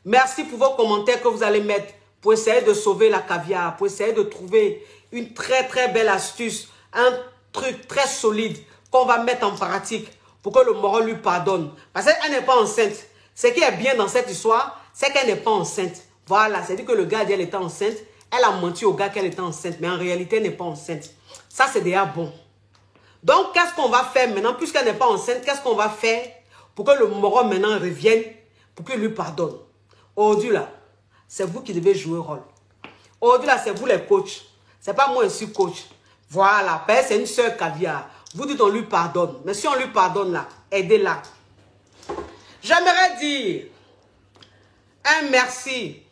[SPEAKER 1] merci pour vos commentaires que vous allez mettre pour essayer de sauver la caviar, pour essayer de trouver une très très belle astuce, un truc très solide qu'on va mettre en pratique pour que le moron lui pardonne. Parce qu'elle n'est pas enceinte. Ce qui est bien dans cette histoire, c'est qu'elle n'est pas enceinte. Voilà, c'est-à-dire que le gars dit qu'elle était enceinte. Elle a menti au gars qu'elle était enceinte, mais en réalité, elle n'est pas enceinte. Ça, c'est déjà bon. Donc, qu'est-ce qu'on va faire maintenant? Puisqu'elle n'est pas enceinte, qu'est-ce qu'on va faire pour que le moron maintenant revienne, pour qu'il lui pardonne? Aujourd'hui, là, c'est vous qui devez jouer rôle. Aujourd'hui, là, c'est vous les coachs. C'est pas moi, je suis coach. Voilà, c'est une sœur caviar. Vous dites on lui pardonne. Mais si on lui pardonne, là, aidez-la. J'aimerais dire un merci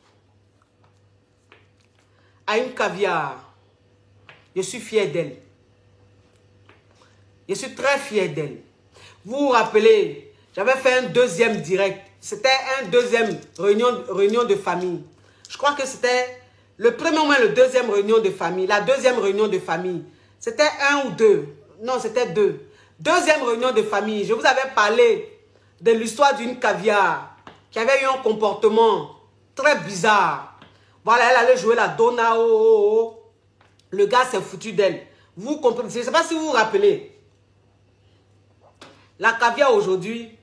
[SPEAKER 1] à une caviar. Je suis fier d'elle. Je suis très fier d'elle. Vous vous rappelez, j'avais fait un deuxième direct. C'était un deuxième réunion de famille. Je crois que c'était le premier moment, le deuxième réunion de famille. La deuxième réunion de famille. C'était un ou deux. Non, c'était deux. Deuxième réunion de famille. Je vous avais parlé de l'histoire d'une caviar qui avait eu un comportement très bizarre. Voilà, elle allait jouer la donna. Le gars s'est foutu d'elle. Vous comprenez? Je ne sais pas si vous vous rappelez. La caviar aujourd'hui,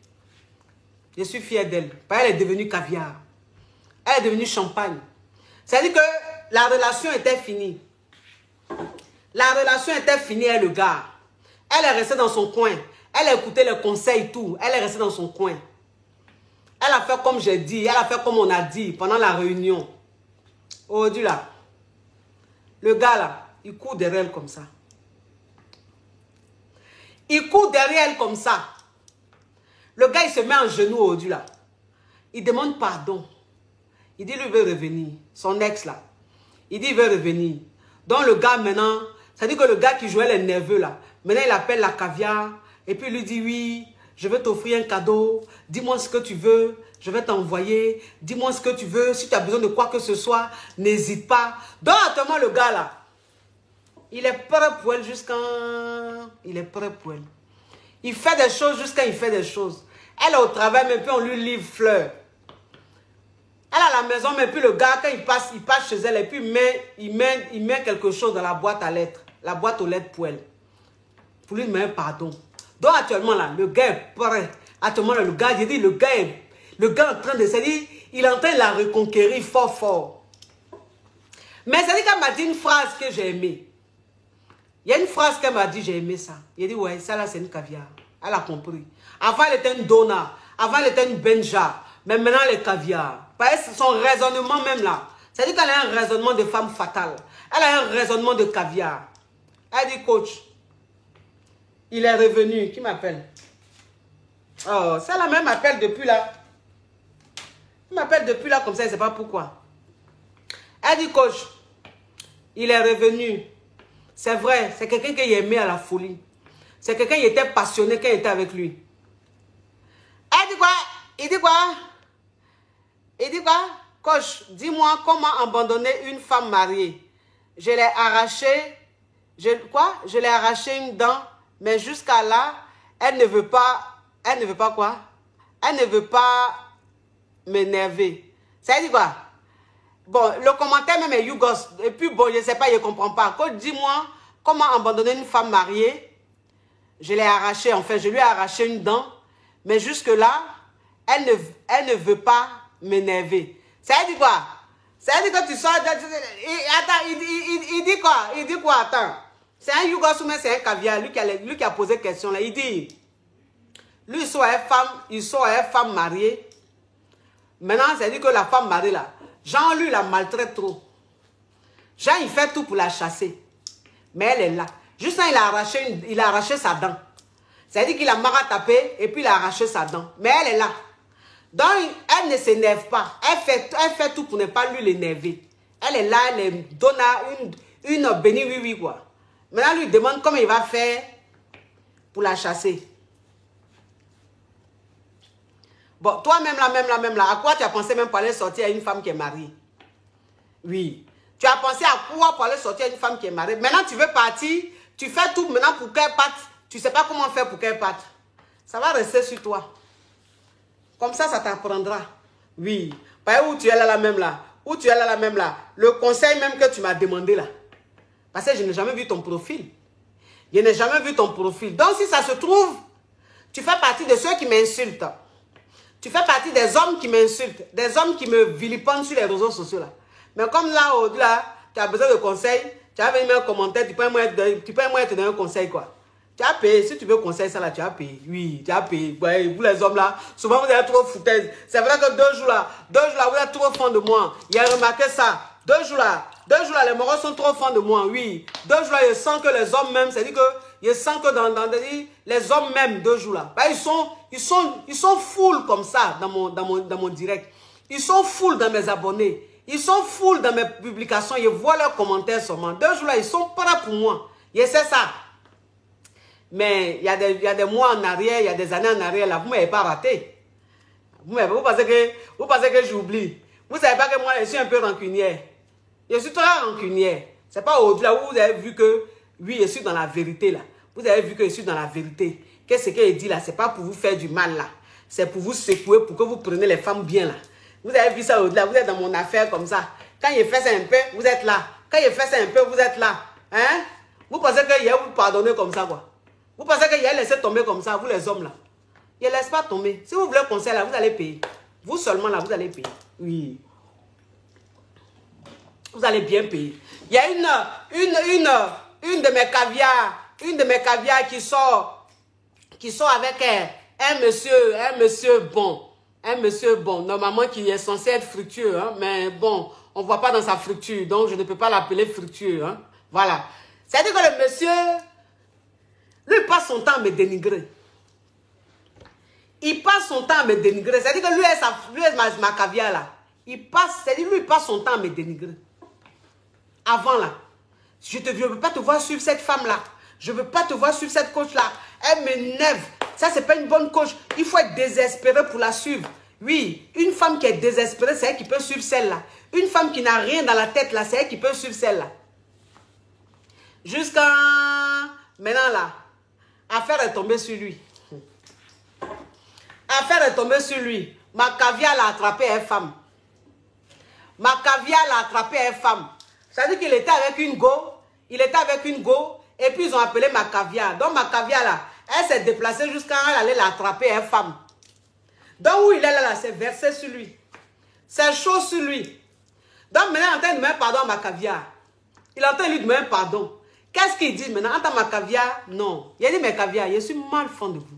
[SPEAKER 1] je suis fier d'elle. Elle est devenue caviar. Elle est devenue champagne. C'est-à-dire que la relation était finie. La relation était finie avec le gars. Elle est restée dans son coin. Elle a écouté les conseils et tout. Elle est restée dans son coin. Elle a fait comme j'ai dit. Elle a fait comme on a dit pendant la réunion. Aujourd'hui là, le gars là, il court derrière elle comme ça. Il court derrière elle comme ça. Le gars, il se met en genoux aujourd'hui là. Il demande pardon. Il dit, lui veut revenir. Son ex là. Il dit, il veut revenir. Donc le gars maintenant, ça dit que le gars qui jouait les nerveux là, maintenant il appelle la caviar. Et puis il lui dit, oui, je vais t'offrir un cadeau. Dis-moi ce que tu veux. Je vais t'envoyer. Dis-moi ce que tu veux. Si tu as besoin de quoi que ce soit, n'hésite pas. Donc actuellement le gars là, il est prêt pour elle jusqu'à... Il est prêt pour elle. Il fait des choses jusqu'à il fait des choses. Elle est au travail, mais puis on lui livre fleurs. Elle est à la maison, mais puis le gars, quand il passe chez elle, et puis il met quelque chose dans la boîte à lettres. La boîte aux lettres pour elle. Pour lui demander pardon. Donc actuellement là, le gars est prêt. Actuellement là, le gars, j'ai dit, le gars est en train de se dire, il est en train de la reconquérir fort fort. Mais ça dit qu'elle m'a dit une phrase que j'ai aimée. Il y a une phrase qu'elle m'a dit, j'ai aimé ça. Il a dit, ouais, ça là, c'est une caviar. Elle a compris. Avant, elle était une donna. Avant, elle était une benja. Mais maintenant, elle est caviar. Son raisonnement même là. C'est-à-dire qu'elle a un raisonnement de femme fatale. Elle a un raisonnement de caviar. Elle dit, coach, il est revenu. Qui m'appelle? Oh, ça là même m'appelle depuis là. Il m'appelle depuis là comme ça, je ne sais pas pourquoi. Elle dit, coach, il est revenu. C'est vrai, c'est quelqu'un qui aimait à la folie. C'est quelqu'un qui était passionné quand il était avec lui. Elle dit quoi? Il dit quoi? Il dit quoi? Coach, dis-moi comment abandonner une femme mariée. Je l'ai arraché. Je l'ai arraché une dent. Mais jusqu'à là, elle ne veut pas. Elle ne veut pas quoi? Elle ne veut pas m'énerver. Ça dit quoi? Bon, le commentaire même est Yougos. Et puis bon, je ne sais pas, je ne comprends pas. Coach, dis-moi comment abandonner une femme mariée. Je l'ai arraché, enfin, je lui ai arraché une dent. Mais jusque-là, elle ne veut pas m'énerver. Ça dit quoi? Ça dit que tu sors... Attends, il dit quoi? Il dit quoi? Attends. C'est un Yougos ou c'est un caviar, lui qui a posé question là. Il dit, lui, il soit une femme mariée. Maintenant, ça dit que la femme mariée là, Jean, lui, la maltraite trop. Jean, il fait tout pour la chasser. Mais elle est là. Juste là, il a arraché sa dent. C'est-à-dire qu'il a maratapé et puis il a arraché sa dent. Mais elle est là. Donc, elle ne s'énerve pas. Elle fait tout pour ne pas lui l'énerver. Elle est là, elle donne une béni oui quoi. Maintenant, lui demande comment il va faire pour la chasser. Bon, toi-même là, à quoi tu as pensé même pour aller sortir à une femme qui est mariée? Oui. Tu as pensé à quoi pour aller sortir à une femme qui est mariée? Maintenant, tu veux partir, tu fais tout maintenant pour qu'elle parte. Tu ne sais pas comment faire pour qu'elle parte. Ça va rester sur toi. Comme ça t'apprendra. Oui. Pas où tu es là même là. Où tu es là même là. Le conseil même que tu m'as demandé là. Parce que je n'ai jamais vu ton profil. Je n'ai jamais vu ton profil. Donc si ça se trouve, tu fais partie de ceux qui m'insultent. Tu fais partie des hommes qui m'insultent. Des hommes qui me vilipendent sur les réseaux sociaux là. Mais comme là, au-delà, tu as besoin de conseils, tu as venu me un commentaire, tu peux moi te donner un conseil quoi. Tu as payé, si tu veux conseiller ça là, tu as payé. Oui, tu as payé. Ouais, vous les hommes là, souvent vous êtes trop foutaises. C'est vrai que 2 jours là, vous êtes trop fond de moi. Il a remarqué ça. 2 jours là, les moraux sont trop fond de moi, oui. 2 jours là, je sens que les hommes même, c'est-à-dire que je sens que dans les hommes même, 2 jours là, bah, ils sont full comme ça dans mon direct. Ils sont full dans mes abonnés. Ils sont full dans mes publications. Je vois leurs commentaires seulement. 2 jours là, ils sont prêts pour moi. Je sais ça. Mais il y a des mois en arrière, il y a des années en arrière, là, vous ne m'avez pas raté. Vous pensez que j'oublie. Vous ne savez pas que moi, je suis un peu rancunière. Je suis très rancunière. Ce n'est pas au-delà où vous avez vu que, oui, je suis dans la vérité, là. Vous avez vu que je suis dans la vérité. Qu'est-ce qu'il dit, là? Ce n'est pas pour vous faire du mal, là. C'est pour vous secouer, pour que vous preniez les femmes bien, là. Vous avez vu ça au-delà. Vous êtes dans mon affaire comme ça. Quand il fait ça un peu, vous êtes là. Quand il fait ça un peu, vous êtes là. Hein? Vous pensez qu'il va vous pardonner comme ça, quoi? Vous pensez qu'il a laissé tomber comme ça, vous les hommes là? Il ne laisse pas tomber. Si vous voulez conseil là, vous allez payer. Vous seulement là, vous allez payer. Oui. Vous allez bien payer. Il y a une de mes caviars qui sort avec un monsieur bon. Un monsieur bon. Normalement qui est censé être fructueux. Hein, mais bon, on ne voit pas dans sa fructure. Donc je ne peux pas l'appeler fructueux. Hein, voilà. C'est-à-dire que le monsieur... Lui, il passe son temps à me dénigrer. Il passe son temps à me dénigrer. C'est-à-dire que lui est ma caviar là. C'est-à-dire lui, il passe son temps à me dénigrer. Avant là, je ne veux pas te voir suivre cette femme-là. Je ne veux pas te voir suivre cette coach-là. Elle m'énerve. Ça, ce n'est pas une bonne coach. Il faut être désespéré pour la suivre. Oui, une femme qui est désespérée, c'est elle qui peut suivre celle-là. Une femme qui n'a rien dans la tête là, c'est elle qui peut suivre celle-là. Jusqu'à maintenant là. Affaire est tombée sur lui. Affaire est tombée sur lui. Ma caviar l'a attrapé une femme. Ma caviar l'a attrapé une femme. C'est-à-dire qu'il était avec une go. Il était avec une go. Et puis ils ont appelé ma caviar. Donc ma caviar là, elle s'est déplacée jusqu'à elle allait l'attraper une femme. Donc où il est là, c'est versé sur lui. C'est chaud sur lui. Donc maintenant, il est en train de demander pardon à ma caviar. Il est en train de lui demander pardon. Qu'est-ce qu'il dit maintenant? Entends ma caviar? Non. Il a dit, mais caviar, je suis mal fond de vous.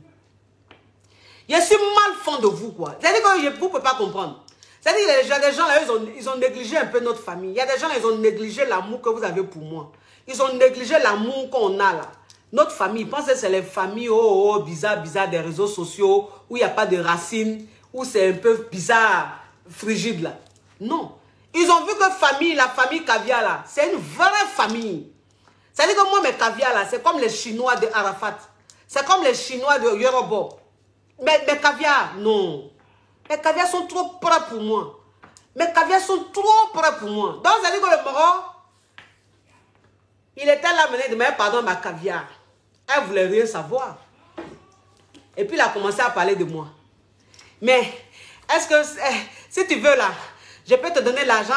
[SPEAKER 1] Je suis mal fond de vous, quoi. C'est-à-dire que vous ne pouvez pas comprendre. C'est-à-dire qu'il y a des gens là, ils ont négligé un peu notre famille. Il y a des gens là, ils ont négligé l'amour que vous avez pour moi. Ils ont négligé l'amour qu'on a là. Notre famille, ils pensent que c'est les familles bizarres des réseaux sociaux, où il n'y a pas de racines, où c'est un peu bizarre, frigide là. Non. Ils ont vu que la famille caviar là, c'est une vraie famille. C'est-à-dire que moi, mes caviars là, c'est comme les Chinois de Arafat. C'est comme les Chinois de Yoruba. Mais mes caviars, non. Mes caviars sont trop prêts pour moi. Mes caviars sont trop prêts pour moi. Donc, c'est-à-dire que le moro, il était là, mené de demander pardon à ma caviar. Elle ne voulait rien savoir. Et puis, il a commencé à parler de moi. Mais, est-ce que, si tu veux là, je peux te donner l'argent,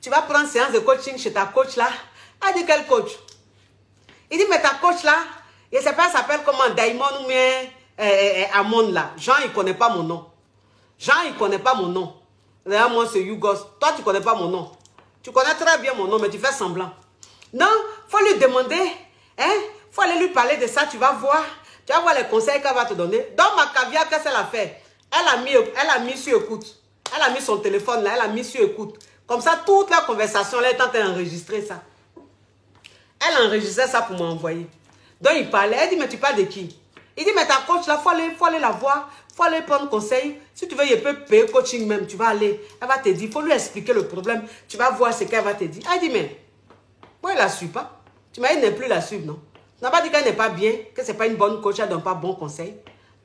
[SPEAKER 1] tu vas prendre séance de coaching chez ta coach là. Elle dit, quel coach? Il dit, mais ta coach là, je ne sais pas, elle s'appelle comment, Daimon ou bien Amon là. Jean, il ne connaît pas mon nom. Jean, il ne connaît pas mon nom. D'ailleurs, moi, c'est Yougos. Toi, tu ne connais pas mon nom. Tu connais très bien mon nom, mais tu fais semblant. Non, il faut lui demander, hein, il faut aller lui parler de ça, tu vas voir. Tu vas voir les conseils qu'elle va te donner. Dans ma caviar, qu'est-ce qu'elle a fait? Elle a mis sur écoute. Elle a mis son téléphone là, elle a mis sur écoute. Comme ça, toute la conversation, là, elle est en train d'enregistrer ça. Elle enregistrait ça pour m'envoyer. Donc, il parlait. Elle dit, mais tu parles de qui? Il dit, mais ta coach, là, il faut aller la voir. Il faut aller prendre conseil. Si tu veux, il peut payer coaching même. Tu vas aller. Elle va te dire, il faut lui expliquer le problème. Tu vas voir ce qu'elle va te dire. Elle dit, mais, moi, elle ne la suit pas. Tu m'as dit, ne plus la suivre, non? Tu n'as pas dit qu'elle n'est pas bien, que ce n'est pas une bonne coach, elle ne donne pas bon conseil.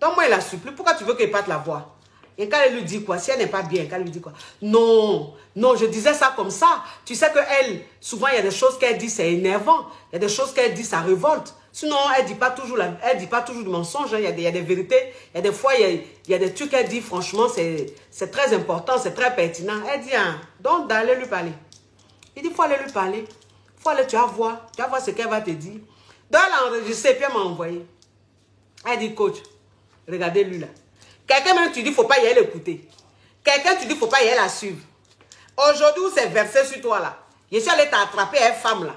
[SPEAKER 1] Donc, moi, elle ne la suit plus. Pourquoi tu veux qu'elle parte la voir? Et quand elle lui dit quoi? Si elle n'est pas bien, quand elle lui dit quoi? Non, non, je disais ça comme ça. Tu sais qu'elle, souvent, il y a des choses qu'elle dit, c'est énervant. Il y a des choses qu'elle dit, ça révolte. Sinon, elle dit pas toujours du mensonge. Hein. Il y a des vérités. Il y a des fois, il y a des trucs qu'elle dit, franchement, c'est très important, c'est très pertinent. Elle dit, hein, donc d'aller lui parler. Il dit, il faut aller lui parler. Il faut aller, tu vas voir ce qu'elle va te dire. Donc, elle a enregistré, puis elle m'a envoyé. Elle dit, coach, regardez lui là. Quelqu'un même, tu dis, il ne faut pas y aller l'écouter. Quelqu'un, tu dis, il ne faut pas y aller la suivre. Aujourd'hui, c'est versé sur toi là. Je suis allé t'attraper à une femme là.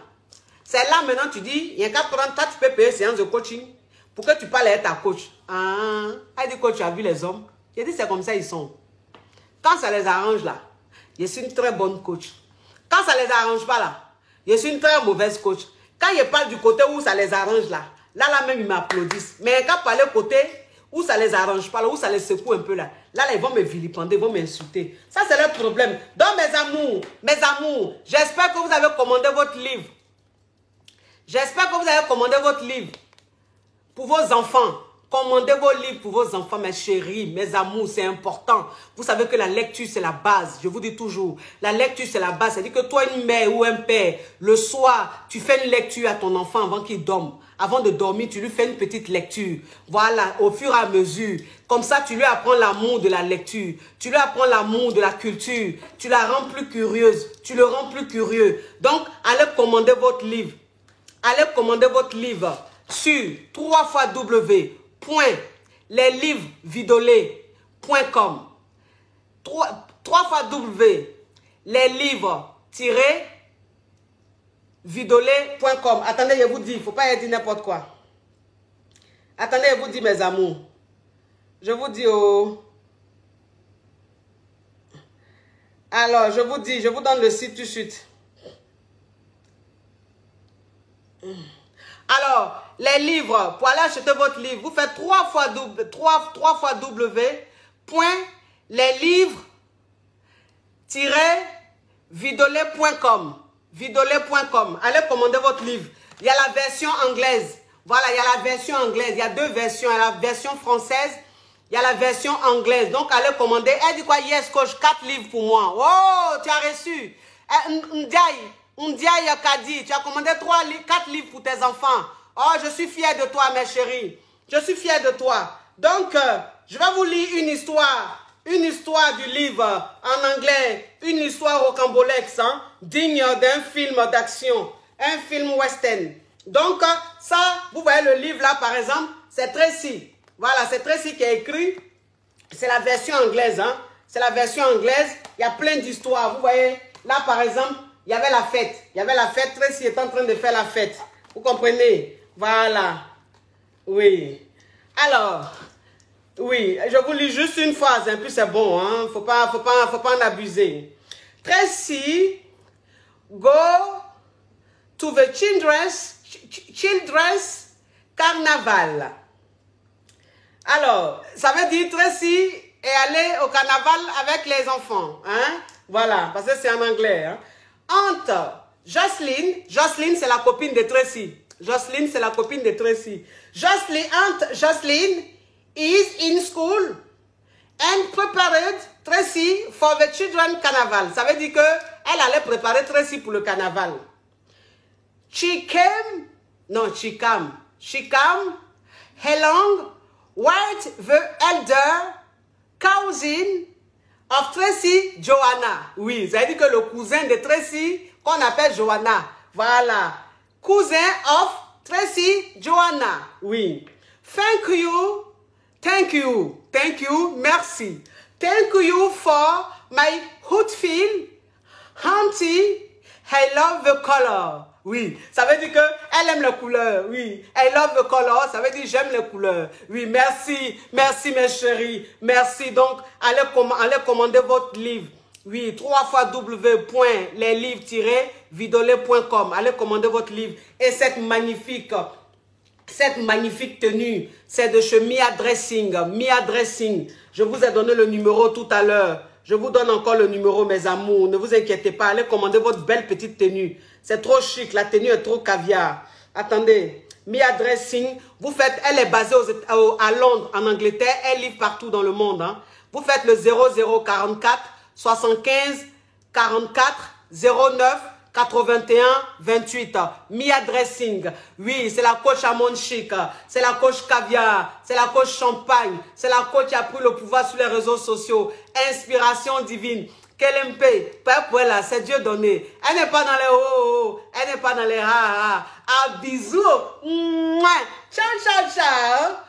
[SPEAKER 1] C'est là maintenant, tu dis, il y a qu'à prendre, toi, tu peux payer une séance de coaching pour que tu parles à ta coach. Ah, elle dit, coach, tu as vu les hommes? J'ai dit, c'est comme ça, ils sont. Quand ça les arrange là, je suis une très bonne coach. Quand ça les arrange pas là, je suis une très mauvaise coach. Quand je parle du côté où ça les arrange là même, ils m'applaudissent. Mais quand parler côté où ça les arrange pas, là, où ça les secoue un peu là, ils vont me vilipender, ils vont m'insulter. Ça, c'est leur problème. Donc, mes amours, j'espère que vous avez commandé votre livre. J'espère que vous avez commandé votre livre pour vos enfants. Commandez vos livres pour vos enfants, mes chéris, mes amours, c'est important. Vous savez que la lecture, c'est la base. Je vous dis toujours, la lecture, c'est la base. C'est-à-dire que toi, une mère ou un père, le soir, tu fais une lecture à ton enfant avant qu'il dorme. Avant de dormir, tu lui fais une petite lecture. Voilà, au fur et à mesure. Comme ça, tu lui apprends l'amour de la lecture. Tu lui apprends l'amour de la culture. Tu la rends plus curieuse. Tu le rends plus curieux. Donc, allez commander votre livre. Allez commander votre livre sur www.leslivresvidolés.com. www.leslivres-vidolés.com. Attendez, je vous dis, il ne faut pas dire n'importe quoi. Attendez, je vous dis, mes amours. Je vous dis, oh. Alors, je vous dis, je vous donne le site tout de suite. Alors, les livres, pour aller acheter votre livre, vous faites 3 fois w.leslivres-vidolés.com. Vidolés.com. Allez commander votre livre. Il y a la version anglaise. Voilà, il y a la version anglaise. Il y a 2 versions. Il y a la version française. Il y a la version anglaise. Donc, allez commander. Elle dit quoi? Yes, coach, 4 livres pour moi. Oh, tu as reçu. Ndiaye Kadi, tu as commandé 4 livres pour tes enfants. Oh, je suis fière de toi, mes chéris. Je suis fière de toi. Donc, je vais vous lire une histoire du livre en anglais, une histoire rocambolesque, hein, digne d'un film d'action, un film western. Donc, ça, vous voyez le livre là, par exemple, c'est Tracy. Voilà, c'est Tracy qui a écrit. C'est la version anglaise, hein. C'est la version anglaise. Il y a plein d'histoires. Vous voyez, là, par exemple, il y avait la fête. Il y avait la fête. Tracy est en train de faire la fête. Vous comprenez? Voilà. Oui. Alors, oui, je vous lis juste une phrase, hein, puis c'est bon, hein. Faut pas en abuser. Tracy, go to the children's carnaval. Alors, ça veut dire Tracy est allée au carnaval avec les enfants, hein. Voilà, parce que c'est en anglais, hein. Entre Jocelyn c'est la copine de Tracy. Jocelyn, c'est la copine de Tracy. Jocelyn is in school and prepared Tracy for the children carnival. Ça veut dire que elle allait préparer Tracy pour le carnaval. She came along with the elder cousin of Tracy, Joanna. Oui, ça veut dire que le cousin de Tracy, qu'on appelle Joanna. Voilà. Cousin of Tracy, Joanna. Oui. Thank you, merci. Thank you for my outfit. Auntie, I love the color. Oui, ça veut dire qu'elle aime les couleurs. Oui, I love the color, ça veut dire j'aime les couleurs. Oui, merci mes chéris. Merci. Donc, allez commander votre livre. Oui, www.leslivres-vidolés.com. Allez commander votre livre. Et cette magnifique tenue, c'est de chez Mia Dressing. Je vous ai donné le numéro tout à l'heure. Je vous donne encore le numéro, mes amours. Ne vous inquiétez pas. Allez commander votre belle petite tenue. C'est trop chic. La tenue est trop caviar. Attendez. Mia Dressing. Vous faites, elle est basée à Londres, en Angleterre. Elle livre partout dans le monde. Hein. Vous faites le 0044 75 44 09 81 28. Mia Dressing. Oui, c'est la coach à Monde Chic. C'est la coach caviar. C'est la coach champagne. C'est la coach qui a pris le pouvoir sur les réseaux sociaux. Inspiration divine. KLMP, Père Pouella, c'est Dieu donné. Elle n'est pas dans les oh, elle n'est pas dans les ha. Ah, bisous. Ciao, ciao, ciao.